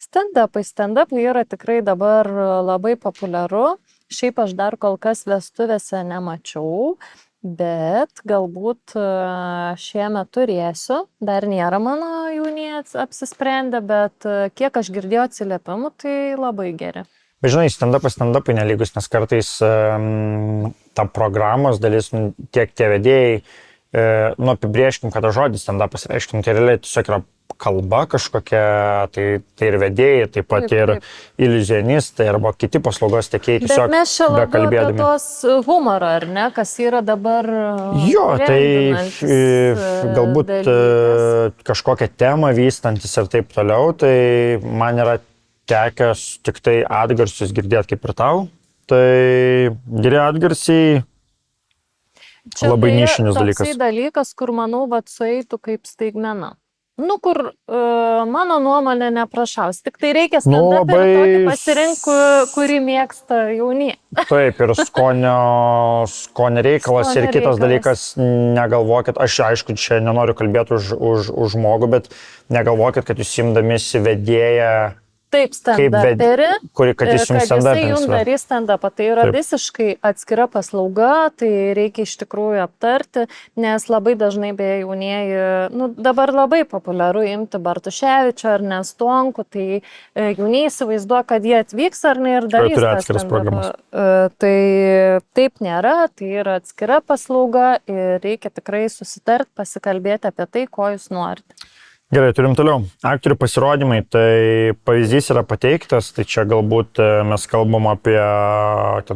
Stand-upai yra tikrai dabar labai populiaru. Šiaip aš dar kol kas vestuvėse nemačiau, bet galbūt šiemet turėsiu. Dar nėra mano jauniai apsisprendę, bet kiek aš girdėjau atsiliepimų, tai labai geri. Bet žinai, stand-upai nelygus, nes kartais ta programos dalis, tiek tie vedėjai, apibrėžkim, kad žodis stand-upas reiškia, tai realiai tiesiog yra kalba kažkokia, tai ir vedėjai, taip pat ir iliuzionistai arba kiti paslaugos tiekėjai tiesiog bekalbėdami. Bet mes čia labiau apie tos humoro, ar ne, kas yra dabar jo, tai galbūt kažkokią temą vystantis ir taip toliau, tai man yra tekęs tik tai atgarsius girdėti kaip ir tau, tai geri atgarsiai čia labai nišinis dalykas. Čia dalykas, kur manau, sueitų kaip staigmena. Kur mano nuomonė neprašaus, tik tai reikia stand-upą ir tokį pasirinkti, kurį mėgsta jauni. Taip, ir skonio reikalas ir kitas dalykas, negalvokit, aš aišku, čia nenoriu kalbėti už žmogų, bet negalvokit, kad jūs imdamiesi vedėją. Taip, stand-uperį, kad jisai jums darys stand-upą. Tai yra visiškai atskira paslauga, tai reikia iš tikrųjų aptarti, nes labai dažnai beje jaunieji, dabar labai populiaru imti Bartuševičių ar Nestonkų, tai jaunieji įsivaizduoja, kad jie atvyks ar ne ir darys tą stand-upą. Tai taip nėra, tai yra atskira paslauga ir reikia tikrai susitarti, pasikalbėti apie tai, ko jūs norite. Gerai, turim toliau. Aktorių pasirodymai, tai pavyzdys yra pateiktas, tai čia galbūt mes kalbam apie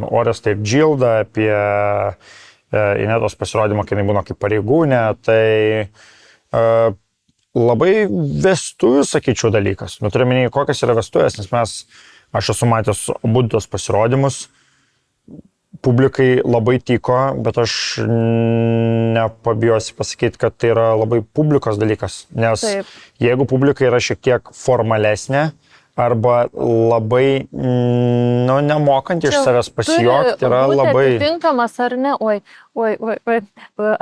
Orestą ir Džildą, apie Inetos pasirodymą, kai jinai būna kaip pareigūnė, tai labai vestuvių, sakyčiau, dalykas. Turiu minėti, kokios yra vestuvės, nes aš esu matęs abu tos pasirodymus, publikai labai tiko, bet aš nepabijosiu pasakyti, kad tai yra labai publikos dalykas, nes jeigu publika yra šiek tiek formalesnė arba labai, nemokant iš savęs pasijuokti, yra labai... Atitinkamas ar ne,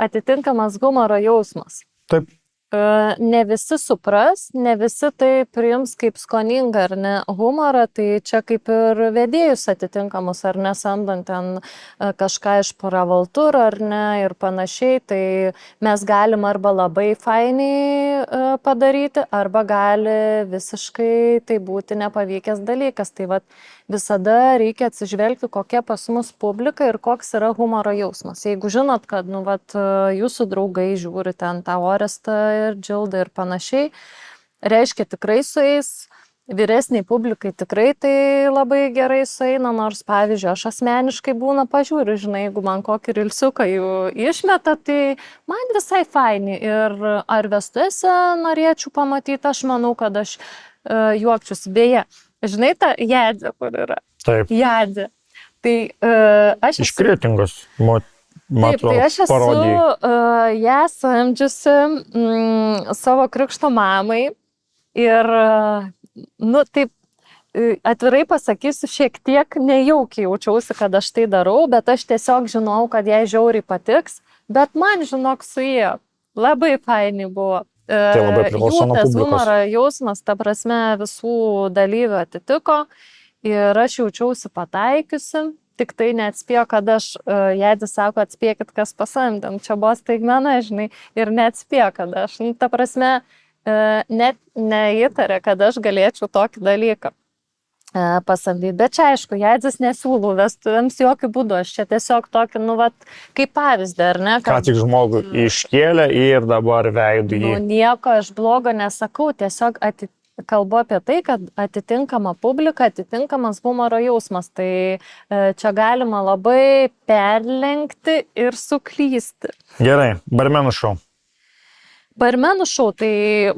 atitinkamas humoro jausmas. Taip. Ne visi supras, ne visi tai priims kaip skoningą ar ne humorą, tai čia kaip ir vedėjus atitinkamus ar ne, samdant ten kažką iš pravaltūrų ar ne ir panašiai, tai mes galim arba labai fainiai padaryti, arba gali visiškai tai būti nepavykęs dalykas. Tai visada reikia atsižvelgti, kokia pas mus publika ir koks yra humoro jausmas. Jeigu žinot, kad jūsų draugai žiūri ten tą Orestą ir Džildą ir panašiai, reiškia tikrai su jais, vyresniai publikai tikrai tai labai gerai sueina, nors pavyzdžiui, aš asmeniškai pažiūriu, žinai, jeigu man kokį rilsiuką jų išmeta, tai man visai faini ir ar vestuvėse norėčiau pamatyti, aš manau, kad aš juokčiausi. Beje, žinai tą Jadzę, kur yra? Taip. Jadzė. Tai aš iš Kretingos, taip, tai aš esu ją samdžiusi savo krikšto mamai ir, taip, atvirai pasakysiu, šiek tiek nejaukiai jaučiausi, kad aš tai darau, bet aš tiesiog žinau, kad jai žiauriai patiks, bet man, žinok, suėjo. Labai faini buvo. Tai labai priklauso nuo tas publikos. humoro jausmas, ta prasme, visų dalyvių atitiko ir aš jaučiausi pataikiusi. Tik tai neatspėjo, kad aš, jeigu sako, atspėkit, kas pasamdėm, čia buvo staigmena, žinai, ir neatspėjo, kad aš, ta prasme, net neįtarė, kad aš galėčiau tokį dalyką pasamdyti. Bet čia, aišku, jeigu nesiūlau vestuvėms, jokių būdų, aš čia tiesiog tokį, kaip pavyzdį, ar ne? Ką tik žmogų iškėlė ir dabar veidų jį. Nieko aš blogo nesakau, tiesiog kalbu apie tai, kad atitinkama publika, atitinkamas humoro jausmas. Tai čia galima labai perlenkti ir suklysti. Gerai, barmenų šou. Barmenų šou, tai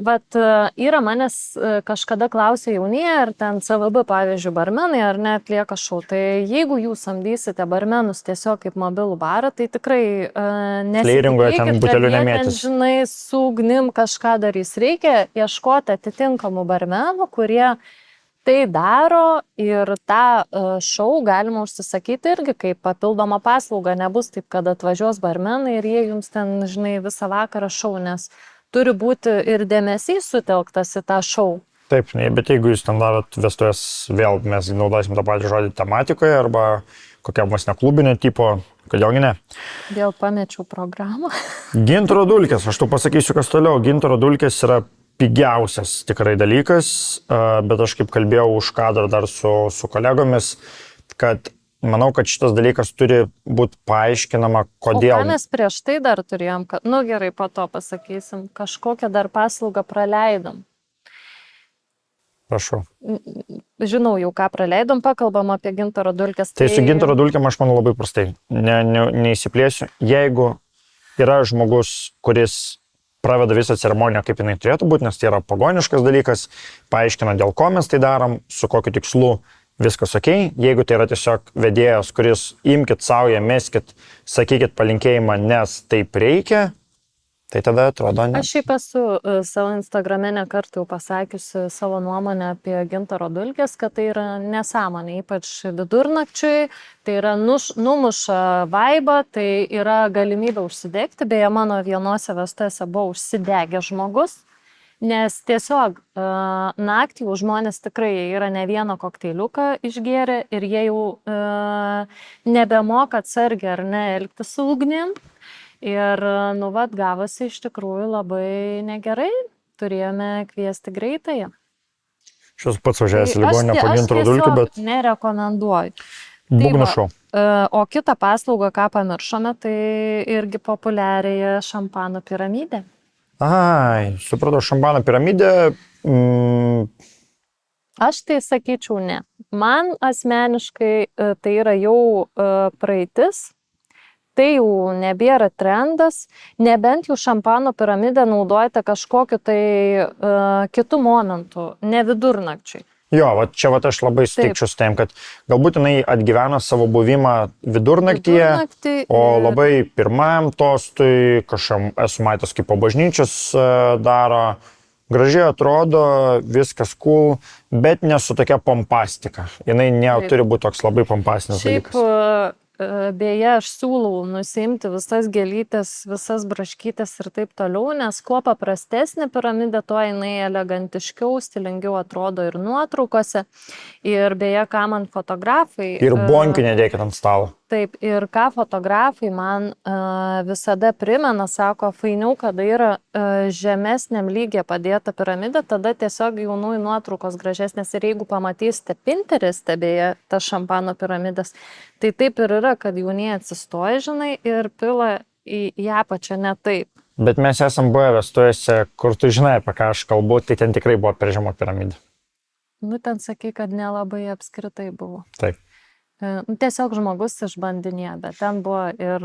yra manęs kažkada klausė jaunieji, ar ten CVB, pavyzdžiui, barmenai, ar ne atlieka šou. Tai jeigu jūs samdysite barmenus tiesiog kaip mobilų barą, tai tikrai Fleiringoje ten butelių nemėtys. Žinai, su ugnim kažką darys. Reikia ieškoti atitinkamų barmenų, kurie tai daro ir tą šou galima užsisakyti irgi kaip papildomą paslaugą. Nebus taip, kad atvažiuos barmenai ir jie jums ten, žinai, visą vakarą šou, nes turi būti ir dėmesys sutelktas į tą šou. Taip, bet jeigu jūs ten darot vestuvės, vėl mes naudosim tą patį žodį tematikoje arba kokiam vos neklubinio tipo, kodėlgi ne? Vėl pamečiau programą. Gintaro dulkės, aš tau pasakysiu, kas toliau. Gintaro dulkės yra pigiausias tikrai dalykas, bet aš kaip kalbėjau už kadrą dar su kolegomis, kad manau, kad šitas dalykas turi būti paaiškinama, kodėl. O ką mes prieš tai dar turėjom, kad, gerai, po to pasakysim, kažkokią dar paslaugą praleidom. Prašau. Žinau jau, ką praleidom, pakalbam apie gintaro dulkės. Tai su gintaro dulkėm aš manau labai prastai. Neįsiplėsiu. Jeigu yra žmogus, kuris praveda visą ceremoniją, kaip jinai turėtų būti, nes tai yra pagoniškas dalykas, paaiškina, dėl ko mes tai darom, su kokiu tikslu, viskas ok. Jeigu tai yra tiesiog vedėjas, kuris imkit saują, meskit, sakykit palinkėjimą, nes taip reikia, tai tada atrodo ne. Aš šiaip esu savo Instagrame ne kartą jau pasakiusi savo nuomonę apie gintaro dulkės, kad tai yra nesąmonė, ypač vidurnakčiui, tai yra numuša vaibą, tai yra galimybė užsidegti, beje mano vienose vestuvėse buvo užsidegęs žmogus, nes tiesiog naktį jau žmonės tikrai yra ne vieną kokteiliuką išgėrę ir jie jau nebemoka atsargiai ar ne elgtis su ugnim. Ir, gavosi iš tikrųjų labai negerai, turėjome kviesti greitąją. Šios pats važiavęs į ligoninę po gintaro dulkių, bet... nerekomenduoju. Būgnų šou. O kitą paslaugą, ką pamiršome, tai irgi populiarėja šampano piramidė. Ai, supratau, šampano piramidė... Aš tai sakyčiau ne. Man asmeniškai tai yra jau praeitis. Tai jau nebėra trendas, nebent jau šampano piramidę naudojate kažkokiu tai kitų momentų, ne vidurnakčiai. Jo, čia aš labai sutikčiau su tavim, kad galbūt jinai atgyvena savo buvimą vidurnaktyje, o labai pirmajam tostui, kažkam esu matęs kaip po bažnyčios daro, gražiai atrodo, viskas cool, bet ne su tokia pompastika. Jinai turi būti toks labai pompastinis dalykas. Beje, aš siūlau nusiimti visas gėlytės, visas braškytės ir taip toliau, nes kuo paprastesnė piramidė, tuo jinai elegantiškiau, stilingiau atrodo ir nuotraukose. Ir beje, ką man fotografai... Ir bonkių nedėkit ant stalo. Taip, ir ką fotografai man visada primena, sako, fainiau, kada yra žemesniam lygiai padėta piramidė, tada tiesiog jaunųjų nuotraukos gražesnės. Ir jeigu pamatysite Pinterest'e, beje, tas šampano piramidės, tai taip ir yra, kad jaunieji atsistoja, žinai, ir pila į apačią ne taip. Bet mes esam buvę vestuvėse, kur tu žinai, apie ką aš kalbu, tai ten tikrai buvo per žema piramidė. Ten sakai, kad nelabai apskritai buvo. Taip. Tiesiog žmogus išbandinėjo, bet ten buvo ir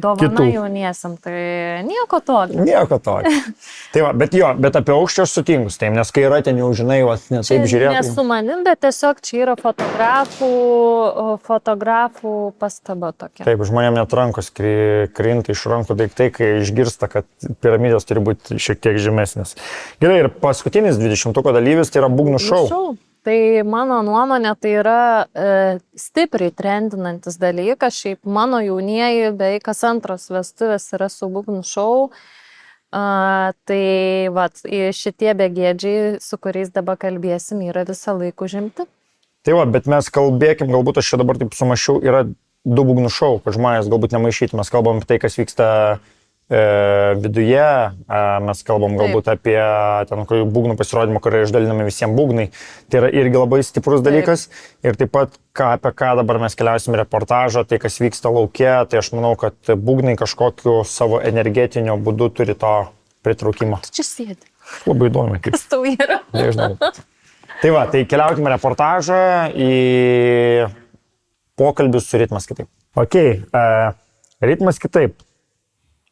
dovana jauniesiam, tai nieko tokio. Nieko tokio. Tai va, bet apie aukštį aš sutinku su tavim, nes kai yra ten jau žinai, ne taip žiūrėtų. Ne su manim, bet tiesiog čia yra fotografų pastaba tokia. Taip, žmonėm net rankos krinta iš rankų daiktai, kai išgirsta, kad piramidės turi būti šiek tiek žemesnės. Gerai, ir paskutinis 20-ko dalyvis tai yra būgnų šou. Tai mano nuomonė tai yra stipriai trendinantis dalykas. Šiaip mano jaunieji beveik kas antros vestuvės yra su būgnų šou. Tai vat, šitie begėdžiai, su kuriais dabar kalbėsim, yra visą laiką užimti. Tai va, bet mes kalbėkim, galbūt aš čia dabar taip sumašiau, yra 2 būgnų šou, kad žmonės galbūt nemaišytų. Mes kalbam apie tai, kas vyksta viduje, mes kalbam galbūt apie ten būgnų pasirodymą, kur yra išdalinami visiems būgnai. Tai yra irgi labai stiprus dalykas. Ir taip pat, apie ką dabar mes keliausim reportažą, tai kas vyksta lauke, tai aš manau, kad būgnai kažkokiu savo energetiniu būdu turi to pritraukimo. Tu čia sėdi. Labai įdomu. Kas tau yra? Nežinau. Tai va, tai keliaukime reportažą į pokalbius su Ritmas kitaip. Ok, Ritmas kitaip.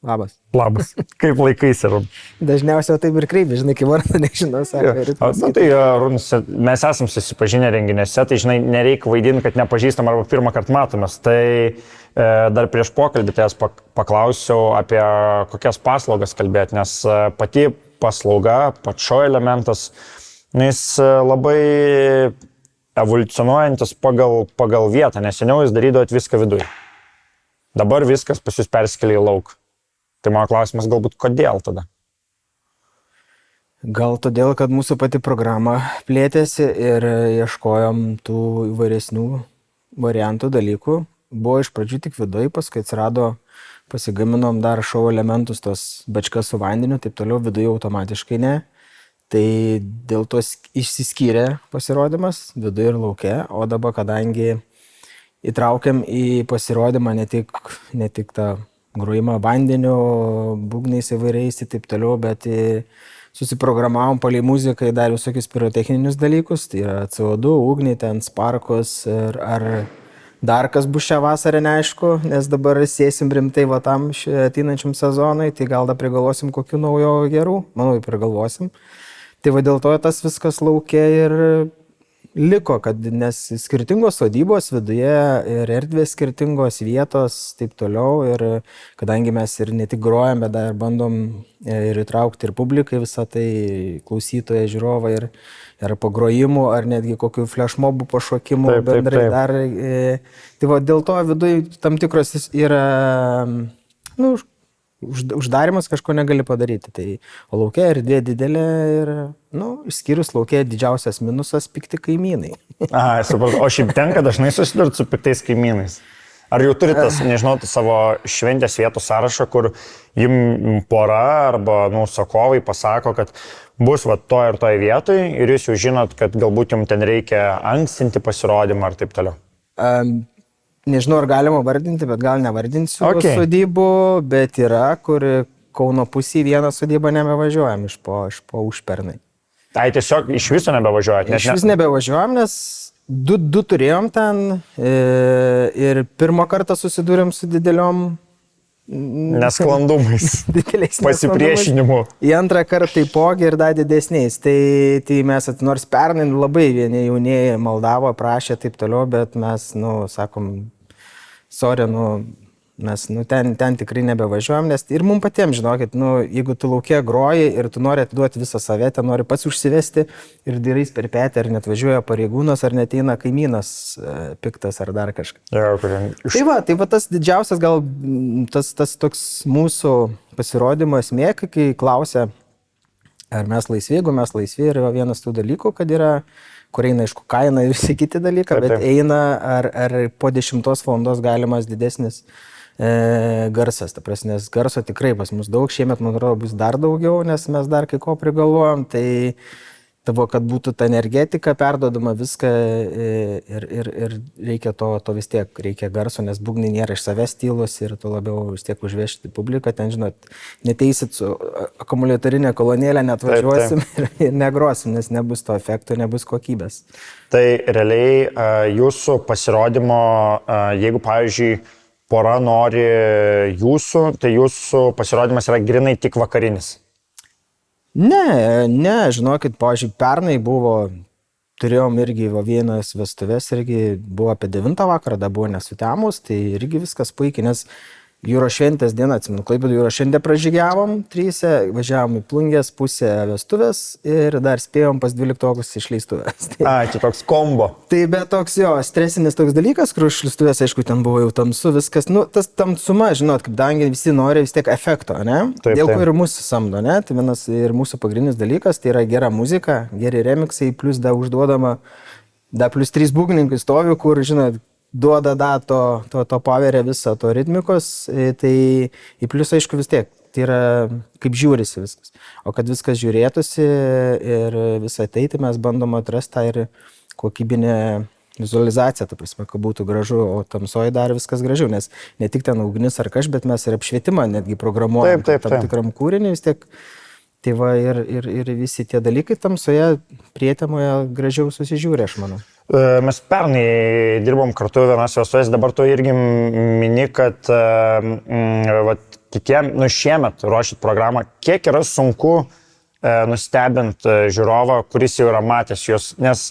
Labas. Labas. Kaip laikais yra? Dažniausiai taip ir kreipi, žinai, kai vardą nežinau, sako, Ritmas. Na, tai Runis, mes esam susipažinę renginiuose, tai žinai, nereikia vaidinti, kad nepažįstam arba pirmą kartą matomės. Tai dar prieš pokalbį tavęs paklausiau apie kokias paslaugas kalbėti, nes pati paslauga, pačio elementas, jis labai evoliucionuojantis pagal vietą, nes seniau jis darydavo viską viduje. Dabar viskas pas jūs perskelia į lauką. Tai mano klausimas galbūt, kodėl tada? Gal todėl, kad mūsų pati programa plėtėsi ir ieškojom tų įvairesnių variantų dalykų. Buvo iš pradžių tik viduje, paskui atsirado, pasigaminom dar šou elementus, tos bačkas su vandeniu, taip toliau viduje automatiškai ne. Tai dėl to išsiskyrė pasirodymas viduje ir lauke, o dabar kadangi įtraukiam į pasirodymą ne tik tą grojimą vandeniu, būgnais įvairiais ir taip toliau, bet susiprogramavom palei muzikai dar visokius pirotechninius dalykus, tai yra CO2, ugniai, ten sparkos ar dar kas bus šią vasarą, neaišku, nes dabar sėsim rimtai va tam ateinančiam sezonui, tai gal dar prigalvosim kokių naujo gerų, manau, prigalvosim. Tai va dėl to tas viskas laukia ir liko, kad nes skirtingos sodybos viduje ir erdvės skirtingos vietos, taip toliau. Ir kadangi mes ir ne tik grojam, bet dar bandom ir įtraukti ir publikai visą tai, klausytoją, žiūrovą ir po grojimų, ar netgi kokių flashmobų pašokimų bendrai dar. Tai va dėl to viduje tam tikros yra, uždarimas kažko negali padaryti. Tai, o laukia erdvė didelė ir, išskyrus laukia didžiausias minusas pikti kaimynai. Aha, supratau. O šiaip tenka dažnai susidurti su piktais kaimynais. Ar jau turite, nežinau, savo šventės vietų sąrašą, kur jums pora arba užsakovai pasako, kad bus va to ir toje vietoje ir jūs jau žinot, kad galbūt jums ten reikia ankstinti pasirodymą ar taip toliau? Nežinau, ar galima vardinti, bet gal nevardinsiu sodybų, bet yra, kur Kauno pusėje vieną sodybą nebevažiuojam iš po užpernai. Tai tiesiog iš viso nebevažiuojat? Iš viso nebevažiuojam, nes du turėjom ten ir pirmą kartą susidūrėm su dideliom nesklandumais, pasipriešinimu. Į antrą kartą taipogi ir dar didesniais. Tai mes, nors pernai labai vieni jaunieji maldavo, prašė taip toliau, bet mes, sakom, sorry, mes ten tikrai nebevažiuojam, nes ir mums patiems, žinokit, jeigu tu laukia groji ir tu nori atiduoti visą save, ten nori pats užsivesti ir dirais per petį, ar net važiuoja pareigūnas, ar net eina kaimynas piktas, ar dar kažkas. Tai va tas didžiausias gal, tas toks mūsų pasirodymo esmė, kai klausia, ar mes laisvi, jeigu mes laisvi, yra vienas tų dalykų, kad yra, kur eina, aišku, kaina ir visi kiti dalykai, bet eina, ar po 10 valandos galimas didesnis garsas, ta prasme, nes garso tikrai pas mus daug, šiemet, man atrodo, bus dar daugiau, nes mes dar kai ko prigalvojam, tai tavo, kad būtų ta energetika perduodama viską ir reikia to vis tiek, reikia garso, nes būgnai nėra iš savęs tylus ir tu labiau vis tiek užvežti publiką, ten, žinot, neteisit su akumuliatorinė kolonėlė, net važiuosim ir negrosim, nes nebus to efekto, nebus kokybės. Tai realiai jūsų pasirodymo, jeigu, pavyzdžiui, pora nori jūsų, tai jūsų pasirodymas yra grinai tik vakarinis? Ne, žinokit, pavyzdžiui, pernai turėjom irgi vienas vestuvės, irgi buvo apie 9 vakarą, da buvo nesutemus, tai irgi viskas puikiai, nes Jūros šventės dieną, atsimenu, Klaipėdų jūros šventę pražygiavom 3, važiavom į Plungės pusę vestuvės ir dar spėjom pas 12-okus išleistuvės. Čia toks kombo. Tai bet toks jo, stresinis toks dalykas, kur išleistuvės, aišku, ten buvo jau tamsu, viskas, nu, tas tamsuma, žinot, kaip dangi visi nori vis tiek efekto, ne? Taip, Dėl ko taip. ir mūsų samdo, ne? Tai vienas ir mūsų pagrindinis dalykas, tai yra gera muzika, geri remixai, plus da užduodama, da plus 3 būgnininkai stovi, kur, žinot, duoda to paverė visą to ritmikos, tai į plius aišku vis tiek, tai yra kaip žiūrisi viskas. O kad viskas žiūrėtųsi ir visą tai mes bandom atrasti tą ir kokybinę vizualizaciją, ta prasme, kad būtų gražu, o tamsoje dar viskas gražiau, nes ne tik ten ugnis ar kaž, bet mes ir apšvietimą netgi programuojam tam tikram kūrinį vis tiek. Tai va ir visi tie dalykai tamsoje prietemoje gražiau susižiūrė, aš manau. Mes pernai dirbom kartu vienos vestuvės, dabar tu irgi mini, kad kitiem, šiemet ruošit programą, kiek yra sunku nustebinti žiūrovą, kuris jau yra matęs jūs, nes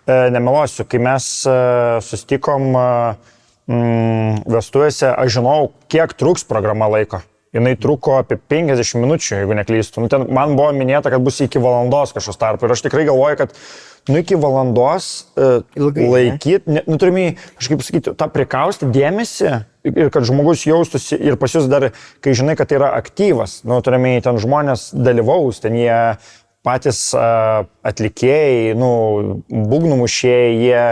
nemeluosiu, kai mes susitikom vestuvėse, aš žinau, kiek truks programa laiko. Jinai truko apie 50 minučių, jeigu neklystu. Nu, ten man buvo minėta, kad bus iki valandos kažkas tarp. Ir aš tikrai galvoju, kad iki valandos laikyti, turime kažkaip sakyti, tą prikausti dėmesį ir kad žmogus jaustųsi ir pas jūs dar, kai žinai, kad tai yra aktyvas, turime ten žmonės dalyvaus, ten jie patys atlikėjai, būgnų mušėjai, jie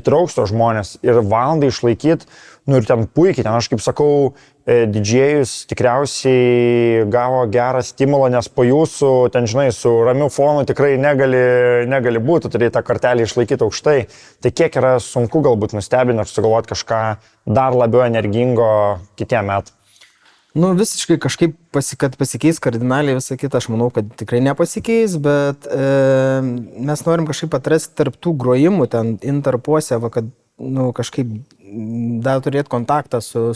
įtrauks to žmonės ir valandą išlaikyti, ir ten puikiai, ten aš kaip sakau, didžėjus tikriausiai gavo gerą stimulą, nes po jūsų, ten žinai, su ramiu fonu tikrai negali būti, turi tą kartelį išlaikyti aukštai. Tai kiek yra sunku galbūt nustebinti ar sugalvoti kažką dar labiau energingo kitiem metam? Visiškai kažkaip, kad pasikeis kardinaliai visą kitą, aš manau, kad tikrai nepasikeis, bet mes norim kažkaip atrasti tarp tų grojimų ten intarpuose, kad kažkaip dar turėti kontaktą su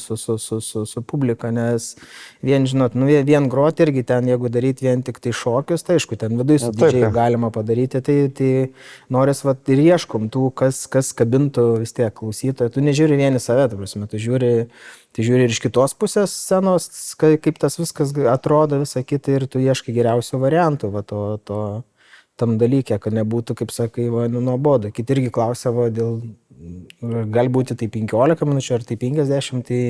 publika, nes vien, žinot, vien groti irgi ten, jeigu daryti vien tik tai šokius, tai aišku, ten viduje su didžiai galima padaryti, tai noris ir ieškom tų, kas kabintų vis tiek klausytoją. Tu nežiūri vieni save, ta prasme, tu žiūri ir iš kitos pusės scenos, kaip tas viskas atrodo, visą kitą ir tu ieškai geriausių variantų, tam dalykė, kad nebūtų, kaip sakai, nuobodu. Kiti irgi klausia, gali būti tai 15 minučių ar tai 50, tai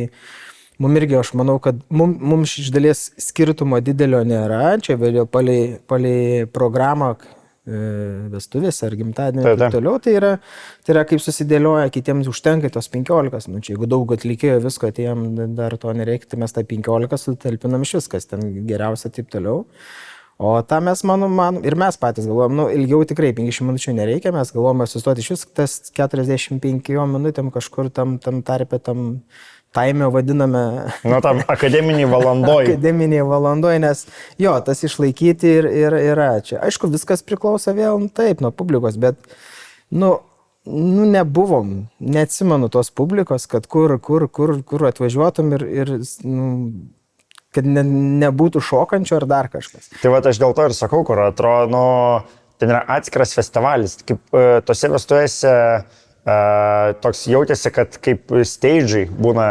mums irgi, aš manau, kad mums iš dalies skirtumo didelio nėra, čia vėliau palei programą vestuvėse ar gimtadienį ir taip toliau, tai yra kaip susidėlioja, kitiems užtenka tos 15 minučių, jeigu daug atlikėjo visko, tai jiems dar to nereikia, tai mes tą 15 sutalpinam iš viskas, ten geriausia taip toliau. O tą mes manom, ir mes patys galvojam, ilgiau tikrai 50 minučių nereikia, mes galvojame sustoti iš vis tas 45 minutėm kažkur tam tarpe, tam taime vadiname. Tam akademiniai valandoj. Akademiniai valandoj, nes jo, tas išlaikyti ir yra čia. Aišku, viskas priklauso vėl taip nuo publikos, bet, nebuvom, neatsimenu tos publikos, kad kur atvažiuotum ir kad nebūtų šokančio ar dar kažkas. Tai aš dėl to ir sakau, kur atrodo, ten yra atskiras festivalis. Kaip tose vestuvėse toks jautėsi, kad kaip stage'ai būna,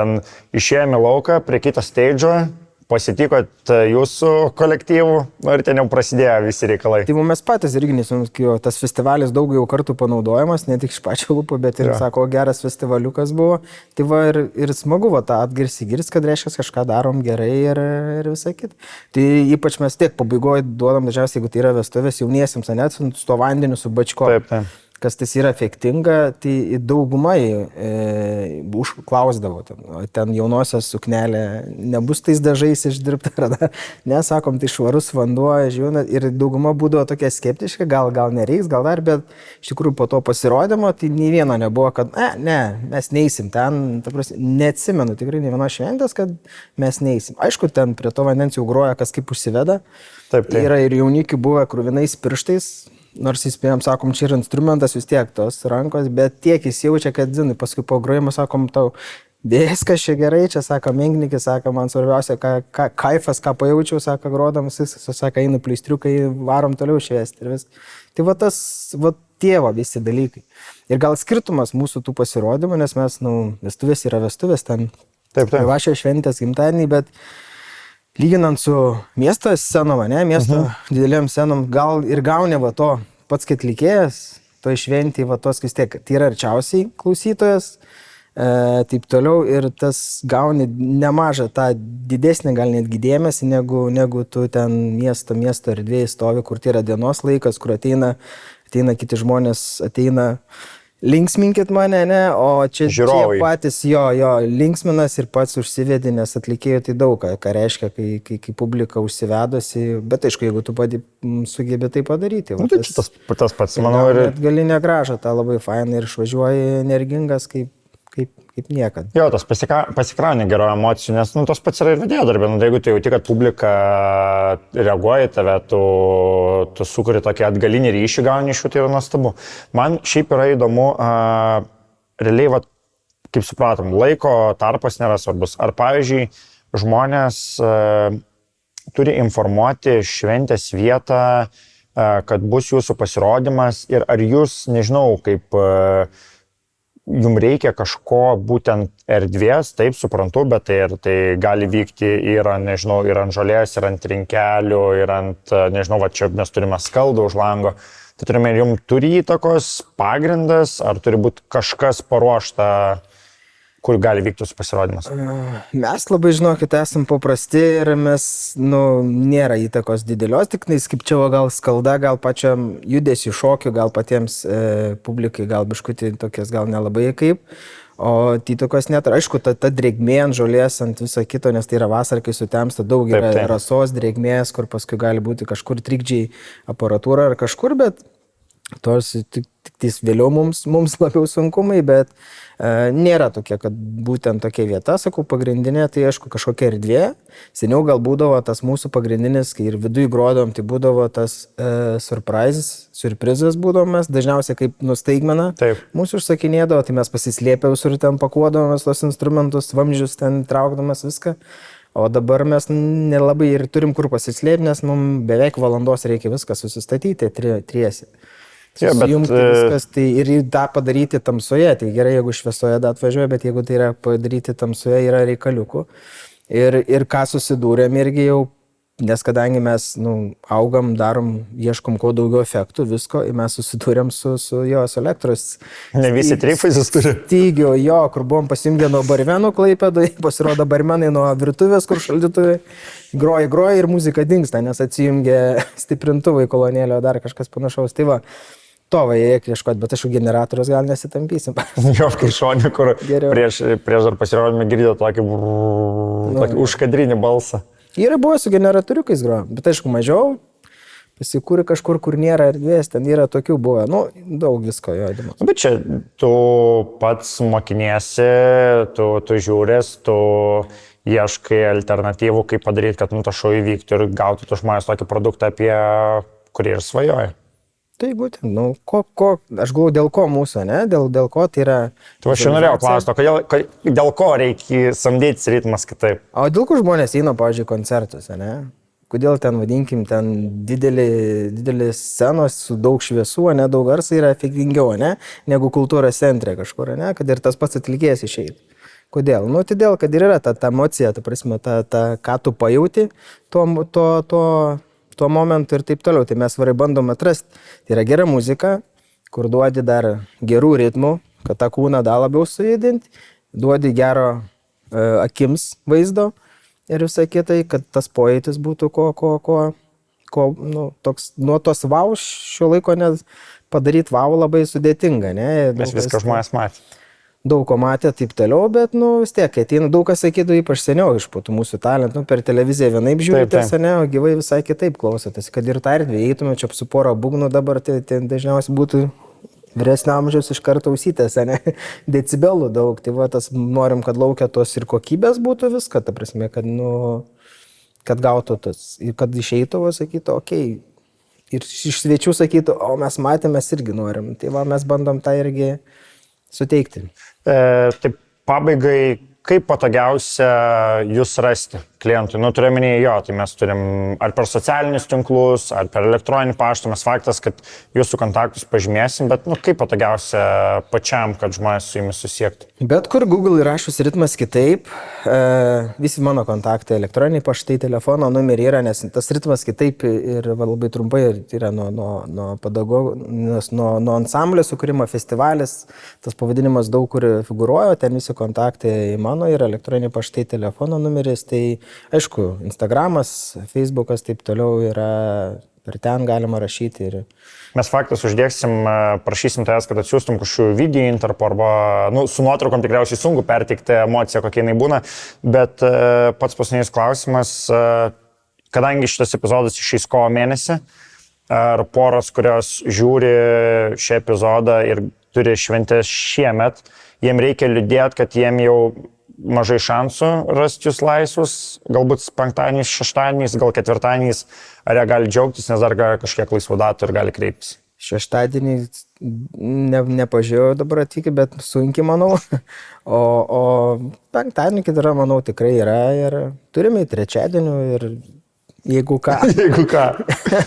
ten išėjome lauką prie kito stage'o, pasitikot jūsų kolektyvų ir ten jau prasidėjo visi reikalai. Tai mes patys irgi nesunuskėjo, tas festivalis daug jau kartų panaudojamas, ne tik iš pačio lūpo, bet ir sako, geras festivaliukas buvo. Tai ir smagu tą atgarsį girs, kad reiškia kažką darom gerai ir visą kitą. Tai ypač mes tiek pabaigoje duodam dažniausiai, jeigu tai yra vestuvės jauniesiems, net su to vandeniu, su bačko. Taip. Kas tas yra efektinga, tai daugumai užklausdavo, ten jaunosios suknelė nebus tais dažais išdirbta, nesakom, tai švarus vanduo, žiūrint, ir dauguma būdavo tokia skeptiška, gal nereiks, gal dar, bet iš tikrųjų po to pasirodymo, tai nei vieno nebuvo, kad mes neisim ten, neatsimenu tikrai nei vienos šventės, kad mes neisim. Aišku, ten prie to vandens jau groja, kas kaip užsiveda, yra ir jaunikių buvę krūvinais pirštais, nors įspėjom, sakom, čia yra instrumentas vis tiek tos rankos, bet tiek jis jaučia, kad, zinai, paskui po grojimo, sakom, tau, viskas čia gerai, čia, sako, menknikis, sako, man svarbiausia, kaifas, ką pajaučiau, sako, grodamas, jis, sako, einu pleistriukai, varom toliau šviesti ir vis. Tai tie visi dalykai. Ir gal skirtumas mūsų tų pasirodymų, nes mes, vestuvės yra vestuvės, ten Taip, taip. Vašio šventės gimtadienį, bet lyginant su miesto scenom, ne, miesto didelėm scenom, gal ir gauni va to pats kaip atlikėjas, to šventį va tos vis tiek, tai yra arčiausiai klausytojas, taip toliau ir tas gauni nemažą tą didesnį gal netgi dėmesį, negu tu ten miesto erdvėje stovi, kur tai yra dienos laikas, kur ateina kiti žmonės, ateina linksminkit mane, ne, o čia patys jo linksminas ir pats užsivedė, nes atlikėjų tai daug, ką reiškia, kai publika užsivedosi, bet aišku, jeigu tu sugebi tai padaryti. Nu, tai tas pats, manau, ir... Galinė graža, ta labai faina ir išvažiuoji energingas kaip niekad. Jo, tas pasikrauni gerų emocijų, nes tos pats yra ir vedėjo darbė. Jeigu tu jauti, kad publika reaguoja į tave, tu sukuri tokį atgalinį ryšį, gauni iš jų, tai yra nuostabu. Man šiaip yra įdomu, realiai, kaip supratom, laiko tarpas nėra svarbus. Ar pavyzdžiui, žmonės turi informuoti šventės vietą, kad bus jūsų pasirodymas ir ar jūs, nežinau, kaip... Jums reikia kažko būtent erdvės, taip suprantu, bet tai gali vykti ir ant žolės, ir ant rinkelių, ir ant, nežinau, čia mes turime skaldą už lango. Tai turime, jums turi įtakos pagrindas, ar turi būti kažkas paruošta, kur gali vykti jūsų pasirodymas? Mes labai, žinokit, esam paprasti ir mes, nėra įtakos didelios, tik kaip čia gal skalda, gal pačiam judesiu šokiu, gal patiems publikai, gal biškutį tokias gal nelabai kaip, o įtakos net, aišku, ta drėgmė ant žolės, ant viso kito, nes tai yra vasara, kai sutemsta, daug yra rasos drėgmės, kur paskui gali būti kažkur trikdžiai aparatūra ar kažkur, bet tos tik vėliau mums labiau sunkumai, bet nėra tokia, kad būtent tokia vieta, sakau, pagrindinė, tai aišku kažkokia erdvė. Seniau gal būdavo tas mūsų pagrindinis, kai ir viduje grodom, tai būdavo tas surprizas būdavo mes, dažniausiai kaip nustaigmena. Taip. Mūsų užsakinėdavo, tai mes pasislėpę visur ten pakuodavomės tos instrumentus, vamzdžius ten traukdamas viską. O dabar mes nelabai ir turim kur pasislėpti, nes mums beveik valandos reikia viską susistatyti triesi. Susijungti viskas, tai ir tą padaryti tamsoje, tai gerai, jeigu šviesoje atvažiuoja, bet jeigu tai yra padaryti tamsoje, yra reikaliukų. Ir ką susidūrėm irgi jau, nes kadangi mes augam, darom, ieškom kuo daugiau efektų, visko, ir mes susidūrėm su elektros. Ne visi trifazis turi. Stygio, kur buvom pasimgę nuo barmenų Klaipėdoje, pasirodo barmenai nuo virtuvės, kur šaldytuvai groja ir muzika dingsta, nes atsijungė stiprintuvai kolonėlio, dar kažkas panašaus. Tai va, to reikia ieškoti, bet aš generatorius gal nesitampysim. Jo, kai šonė, kur prieš dar pasirodymą girdėjo tokį užkadrinį balsą. Yra buvo su generatoriukais grojo, bet aišku mažiau, pasikūri kažkur, kur nėra erdvės, ten yra tokių buvo, daug visko jo įdomus. Bet čia tu pats mokiniesi, tu žiūrės, tu ieškai alternatyvų, kaip padaryti, kad tas šou įvyktų ir gauti tu žmonės tokį produktą, apie kurį ir svajoji. Tai būtent, aš galvoju, dėl ko mūsų, ne? Dėl ko tai yra... Tu aš jau norėjau klausti, dėl ko reikia samdytis ritmas kitaip? O dėl ko žmonės eina, pavyzdžiui, koncertuose, ne? Kodėl ten, vadinkim, ten didelės scenos su daug šviesų, ne, daug garso yra efektingiau, ne? Negu kultūros centre kažkur, ne? Kad ir tas pats atlikėjas išeitų. Kodėl? Todėl, kad ir yra ta emocija, ta prasme, ką tu pajauti tuo momentu ir taip toliau. Tai mes varai bandom atrasti. Tai yra gera muzika, kur duodi dar gerų ritmų, kad tą kūną dar labiau sujudinti, duodi gero akims vaizdo ir visai kitai, kad tas pojūtis būtų toks, nuo tos vau šio laiko, nes padaryti vau labai sudėtinga, ne? Mes viską žmonės matė. Daug ko matė, taip toliau, bet vis tiek ateina, daug kas sakytų ypač seniau iš tų mūsų talentų, per televiziją vienaip žiūrėtės, ne, o gyvai visai kitaip klausotės, kad ir tą erdvę eitumė čia su porą būgnų, dabar tai dažniausiai būtų vyresnio amžiaus iš karto ausytės, ne, decibelų daug, tai va tas norim, kad laukia tos ir kokybės būtų viską, ta prasme, kad gautų tas, ir kad išeitų, sakytų, okei, ir iš svečių sakytų, o mes matėm, mes irgi norim, tai va mes bandom tą irgi suteikti. Taip, pabaigai, kaip patogiausia jūs rasti klientui? Nu, turiu minėję jo, tai mes turim ar per socialinius tinklus, ar per elektroninį paštą, mes faktas, kad jūsų kontaktus pažymėsim, bet nu, kaip patogiausia pačiam, kad žmonės su jumis susiektų? Bet kur Google įrašus ritmas kitaip, visi mano kontaktai, elektroniniai paštai, telefono numeriai yra, nes tas ritmas kitaip ir labai trumpai yra nuo pedagogų, nuo ansamblio sukūrimo festivalis, tas pavadinimas daug kur figūruoja, ten visi kontaktai mano yra, elektroniniai paštai, telefono numeris, tai aišku, Instagramas, Facebookas, taip toliau yra, per ten galima rašyti. Mes faktas uždėksim, prašysim tavęs, kad atsiųstum kažkokių video interpo arba, nu, su nuotraukom tikriausiai sunku perteikti emociją, kokia jinai būna, bet pats paskutinis klausimas, kadangi šitas epizodas išeis kovo mėnesį, ar poros, kurios žiūri šią epizodą ir turi šventės šiemet, jiem reikia liūdėti, kad jiem jau mažai šansų rasti jūs laisvus, galbūt penktadieniais, šeštadieniais, gal ketvirtadieniais, ar jie gali džiaugtis, nes dar kažkiek laisvų datų ir gali kreiptis. Šeštadienį nepažiūrėjau dabar atvykę, bet sunkiai manau, o penktadienį kitą, manau, tikrai yra ir turime į trečiadienį ir jeigu ką. Jeigu ką.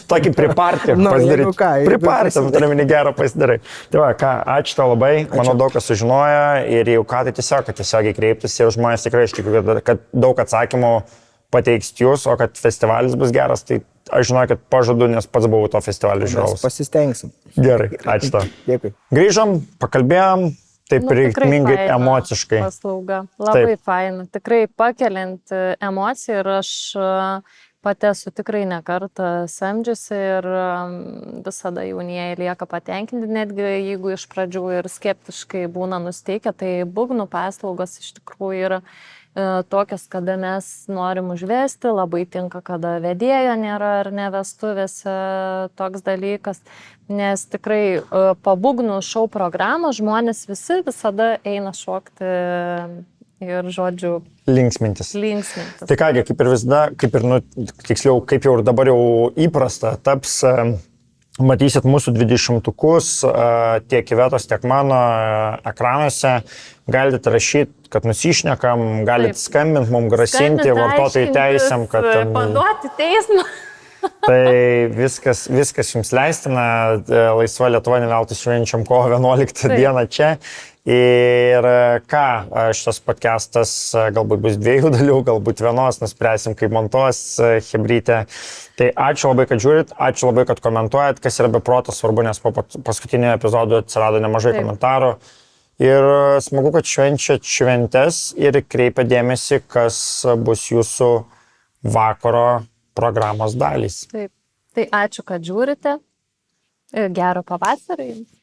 Tokį pripartį pasidaryti. Pripartį, turime gerą pasidarai. Tai va, ką, ačiū tau labai, manau daug kas sužinojo ir jau ką, tai tiesiog kreiptis ir žmonės tikrai iš tikrųjų, kad daug atsakymų pateiks jūs, o kad festivalis bus geras, tai aš žinau, kad pažadu, nes pats buvau to festivalio žiūrovas. Pasistengsim. Gerai, ačiū tau. Dėkui. Grįžom, pakalbėjom, taip reikmingai, emociškai. Paslauga. Labai faina, tikrai pakeliant emociją ir aš pati esu tikrai ne kartą samdžiusi ir visada jaunieji lieka patenkinti, netgi jeigu iš pradžių ir skeptiškai būna nusteikę, tai būgnų paslaugos iš tikrųjų yra tokios, kada mes norim užvesti, labai tinka, kada vedėjo nėra ar ne vestuvėse toks dalykas, nes tikrai po būgnų šou programą žmonės visi visada eina šokti ir, žodžiu, linksmintis. Tai kągi, kaip ir visada, tiksliau, kaip jau ir dabar jau įprasta, taps, matysit mūsų 20-tukus tiek Ivetos, tiek mano ekranuose, galite rašyti, kad nusišnekam, galite skambinti, mums grasinti, vartotojų teisėm, kad... Paduoti teismą. Tai viskas jums leistina, Laisva Lietuva neveltui švenčiam kovo 11 dieną čia. Ir ką, šitas podcastas galbūt bus 2 dalių, galbūt 1, nuspręsim, kaip montuos chebrytė. Tai ačiū labai, kad žiūrit, ačiū labai, kad komentuojat, kas yra beprotas svarbu, nes po paskutinio epizodo atsirado nemažai komentarų. Ir smagu, kad švenčiat šventes ir kreipia dėmesį, kas bus jūsų vakaro programos dalys. Taip, tai ačiū, kad žiūrite. Gero pavasario jums.